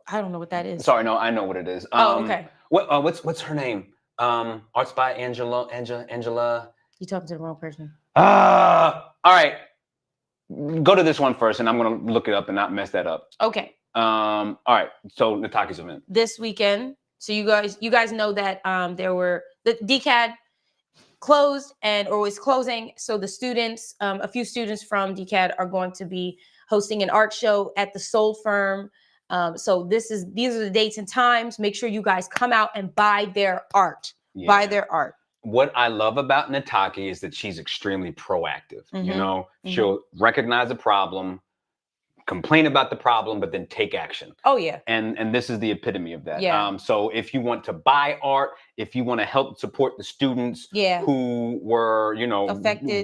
I don't know what that is. Sorry, no, I know what it is. Okay. What's her name? Arts by Angela. You talking to the wrong person. All right. Go to this one first, and I'm gonna look it up and not mess that up. Okay. All right. So Nataki's event this weekend. So you guys know that the DCAD closed or was closing. So the students, a few students from DCAD are going to be hosting an art show at the Soul Firm. So these are the dates and times. Make sure you guys come out and buy their art. Yeah. Buy their art. What I love about Nataki is that she's extremely proactive. She'll recognize a problem, complain about the problem, but then take action. Oh yeah. And this is the epitome of that. Yeah. So if you want to buy art, if you want to help support the students who were,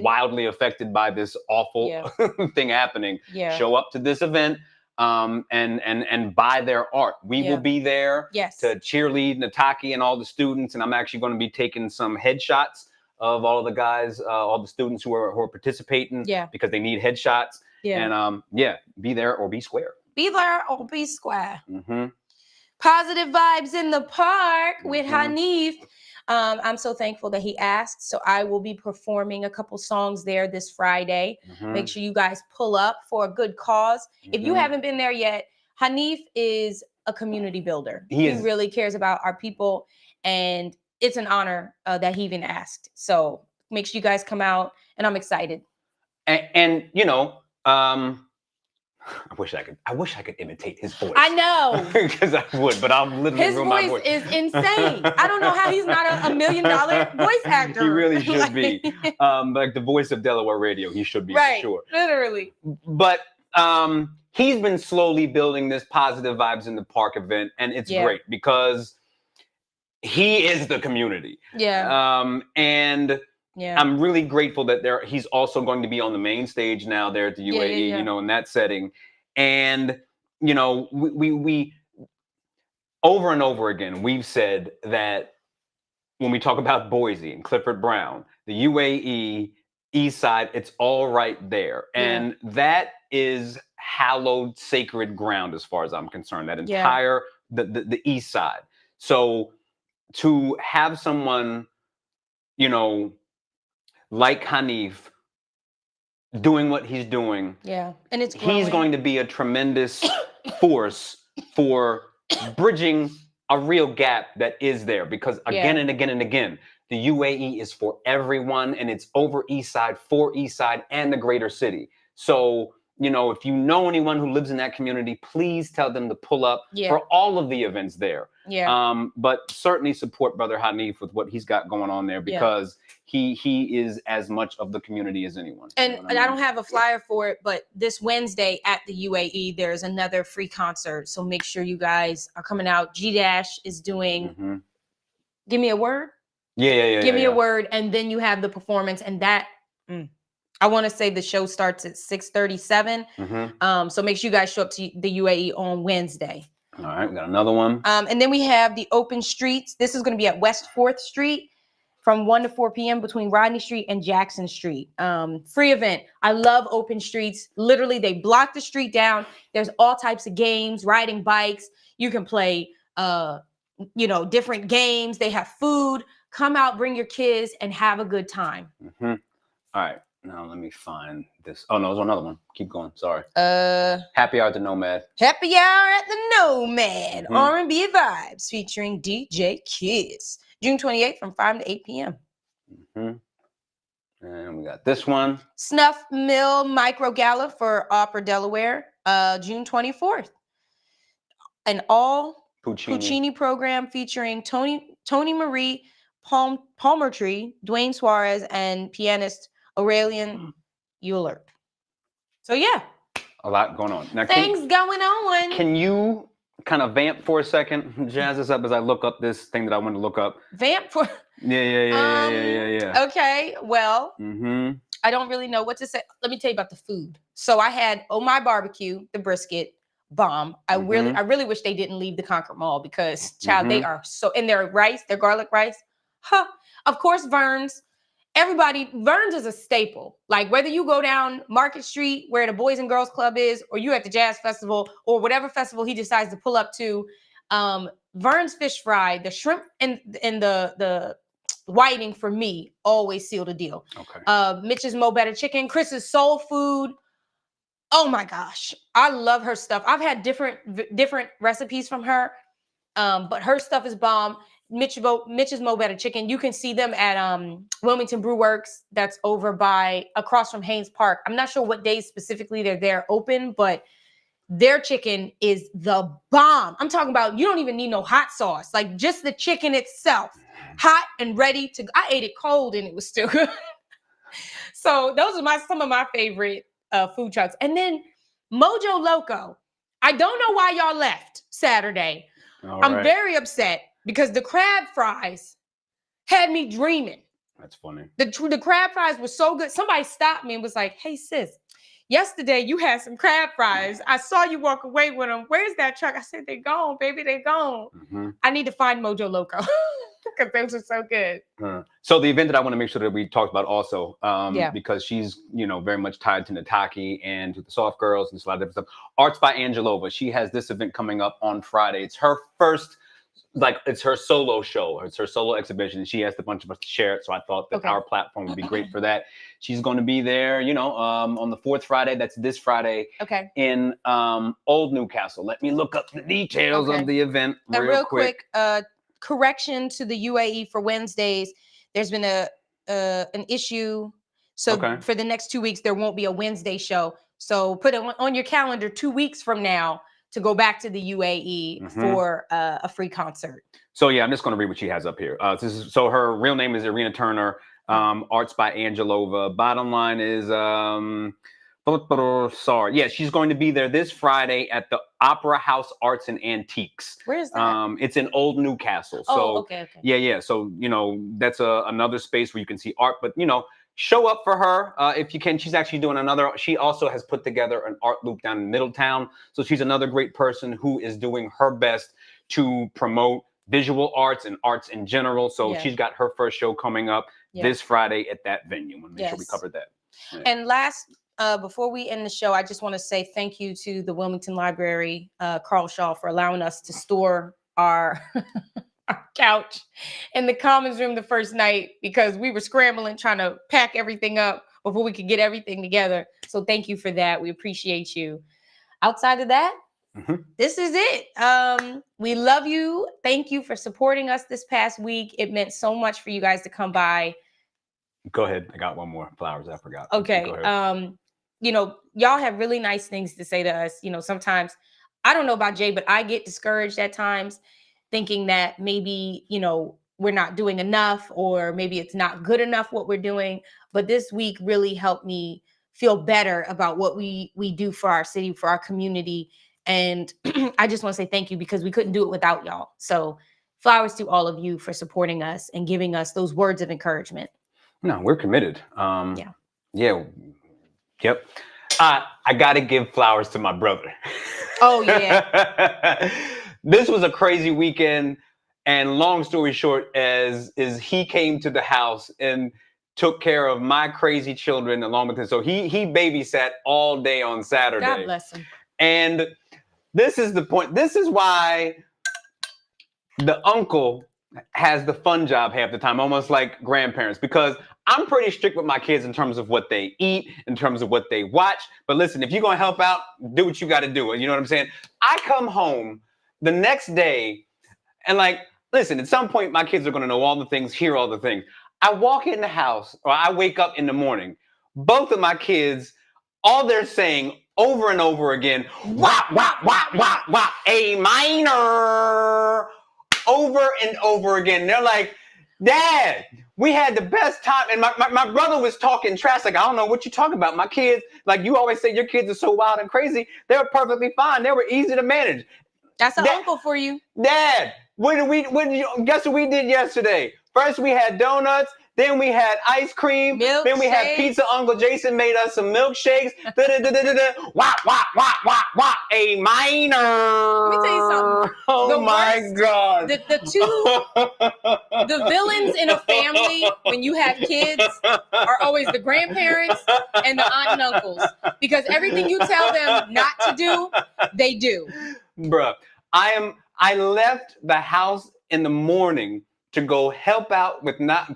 wildly affected by this awful thing happening, show up to this event. And buy their art. We will be there to cheerlead Nataki and all the students. And I'm actually going to be taking some headshots of all the guys, all the students who are participating because they need headshots. Yeah. And be there or be square. Be there or be square. Positive vibes in the park with Hanif. I'm so thankful that he asked. So I will be performing a couple songs there this Friday. Make sure you guys pull up for a good cause. If you haven't been there yet, Hanif is a community builder. He really cares about our people. And it's an honor that he even asked. So make sure you guys come out. And I'm excited. And I wish I could imitate his voice. I know. Because I would, but I'll literally ruin my voice. His voice is insane. I don't know how he's not a $1 million voice actor. He really should be. Like the voice of Delaware radio, he should be for sure. Literally. But he's been slowly building this positive vibes in the park event, and it's great because he is the community. Yeah. I'm really grateful that he's also going to be on the main stage now there at the UAE, in that setting. And, we over and over again, we've said that when we talk about Boise and Clifford Brown, the UAE, East Side, it's all right there. And that is hallowed, sacred ground as far as I'm concerned, that entire, the East Side. So to have someone, like Hanif doing what he's doing. Yeah. And he's going to be a tremendous force for bridging a real gap that is there, because again and again and again, the UAE is for everyone, and it's over East Side, for East Side and the greater city. So, if you know anyone who lives in that community, please tell them to pull up for all of the events there. Yeah. But certainly support Brother Hanif with what he's got going on there, because he is as much of the community as anyone. And I don't have a flyer for it, but this Wednesday at the UAE, there's another free concert. So make sure you guys are coming out. G-Dash is doing, give me a word. Give me a word, and then you have the performance, and that I want to say the show starts at 6:37. So make sure you guys show up to the UAE on Wednesday. All right, we got another one. And then we have the Open Streets. This is going to be at West 4th Street from 1 to 4 p.m. between Rodney Street and Jackson Street. Free event. I love Open Streets. Literally, they block the street down. There's all types of games, riding bikes. You can play, different games. They have food. Come out, bring your kids, and have a good time. All right. Now let me find this. Oh no, there's another one. Keep going. Sorry. Happy Hour at the Nomad. Happy Hour at the Nomad. R&B vibes featuring DJ Kids. June 28th from 5 to 8 p.m. And we got this one. Snuff Mill Micro Gala for Opera Delaware. June 24th. An all Puccini program featuring Tony Marie Palmertree, Dwayne Suarez, and pianist Aurelian Euler. So yeah, a lot going on. Now, things going on. Can you kind of vamp for a second? Jazz this up as I look up this thing that I want to look up. Vamp for? Yeah. Okay, well, I don't really know what to say. Let me tell you about the food. So I had Oh My Barbecue, the brisket, bomb. I really wish they didn't leave the Concord Mall because, child, they are so, and their rice, their garlic rice. Of course, Vern's. Vern's is a staple. Like whether you go down Market Street where the Boys and Girls Club is, or you at the Jazz Festival, or whatever festival he decides to pull up to, Vern's fish fry, the shrimp and the whiting for me always seal the deal. Okay. Mitch's Mo Better Chicken, Chris's Soul Food. Oh my gosh, I love her stuff. I've had different recipes from her, but her stuff is bomb. Mitch's Mo Better Chicken. You can see them at Wilmington Brew Works. That's over by across from Haynes Park. I'm not sure what days specifically they're open, but their chicken is the bomb. I'm talking about you don't even need no hot sauce. Like just the chicken itself, hot and ready to go. I ate it cold and it was still good. So those are some of my favorite food trucks. And then Mojo Loco. I don't know why y'all left Saturday. I'm very upset. Because the crab fries had me dreaming. That's funny. The crab fries were so good. Somebody stopped me and was like, "Hey, sis, yesterday you had some crab fries. I saw you walk away with them. Where's that truck?" I said, "They gone, baby. They gone." I need to find Mojo Loco because those are so good. So the event that I want to make sure that we talked about also, because she's, very much tied to Nataki and to the Soft Girls and a lot of different stuff. Arts by Angelova. She has this event coming up on Friday. It's her first. It's her solo show. It's her solo exhibition. She asked a bunch of us to share it. So I thought that our platform would be great for that. She's going to be there, on the 4th Friday. That's this Friday. Okay. In Old Newcastle. Let me look up the details of the event real quick. Correction to the UAE for Wednesdays. There's been an issue. So for the next 2 weeks, there won't be a Wednesday show. So put it on your calendar 2 weeks from now to go back to the UAE for a free concert. So yeah, I'm just going to read what she has up here. So her real name is Irina Turner, Arts by Angelova. Bottom line is, she's going to be there this Friday at the Opera House Arts and Antiques. Where is that? It's in Old Newcastle. So, okay. Yeah. So, that's another space where you can see art, but, show up for her if you can. She's actually doing she also has put together an art loop down in Middletown. So she's another great person who is doing her best to promote visual arts and arts in general. So she's got her first show coming up this Friday at that venue. I want to make sure we covered that. Yeah. And last, before we end the show, I just want to say thank you to the Wilmington Library, Carl Shaw, for allowing us to store our couch in the commons room the first night because we were scrambling trying to pack everything up before we could get everything together. So thank you for that. We appreciate you. Outside of that, this is it. We love you. Thank you for supporting us this past week. It meant so much for you guys to come by. Go ahead. I got one more. Flowers. I forgot. Okay. Y'all have really nice things to say to us. Sometimes, I don't know about Jay, but I get discouraged at times thinking that maybe, we're not doing enough or maybe it's not good enough what we're doing. But this week really helped me feel better about what we do for our city, for our community. And I just want to say thank you because we couldn't do it without y'all. So flowers to all of you for supporting us and giving us those words of encouragement. No, we're committed. Yeah. Yep. I got to give flowers to my brother. Oh, yeah. This was a crazy weekend. And long story short, is he came to the house and took care of my crazy children along with him. So he babysat all day on Saturday. God bless him. And this is the point. This is why the uncle has the fun job half the time, almost like grandparents, because I'm pretty strict with my kids in terms of what they eat, in terms of what they watch. But listen, if you're going to help out, do what you got to do. You know what I'm saying? I come home the next day and listen, at some point, my kids are going to know all the things, hear all the things. I walk in the house or I wake up in the morning. Both of my kids, all they're saying over and over again, wop, wop, wop, wop, wop, A minor. Over and over again. They're like, Dad, we had the best time. And my brother was talking trash. Like, I don't know what you're talking about. My kids, like you always say, your kids are so wild and crazy. They were perfectly fine. They were easy to manage. That's an uncle for you. Dad, guess what we did yesterday? First we had donuts, then we had ice cream, then we had pizza. Uncle Jason made us some milkshakes. Wop, wop, wop, wop, wop, A minor. Let me tell you something. Oh my God. The villains in a family when you have kids are always the grandparents and the aunt and uncles. Because everything you tell them not to do, they do. Bruh, I left the house in the morning to go help out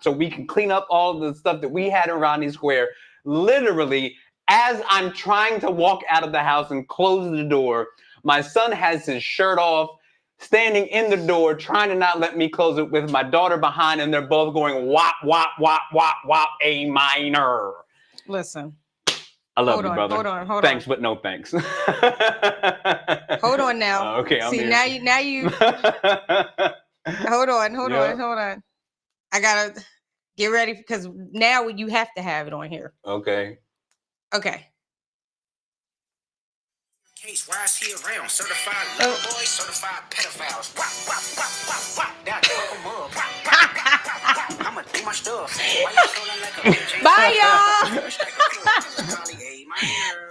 so we can clean up all the stuff that we had in Rodney Square. Literally, as I'm trying to walk out of the house and close the door, my son has his shirt off, standing in the door, trying to not let me close it, with my daughter behind, and they're both going wop, wop, wop, wop, wop, A minor. Listen. I love you, brother. Hold on. Thanks, but no thanks. Hold on now. Okay, I'm See, here. now you. Hold on. I gotta get ready because now you have to have it on here. Okay. Case, why is he around? Certified little boys, certified pedophiles. Wop, wop, wop, wop, wop. That fuck 'em up. Wop, wop, wop, wop. I'ma do my stuff. Why you feeling like a bitch? Bye, y'all. A minor.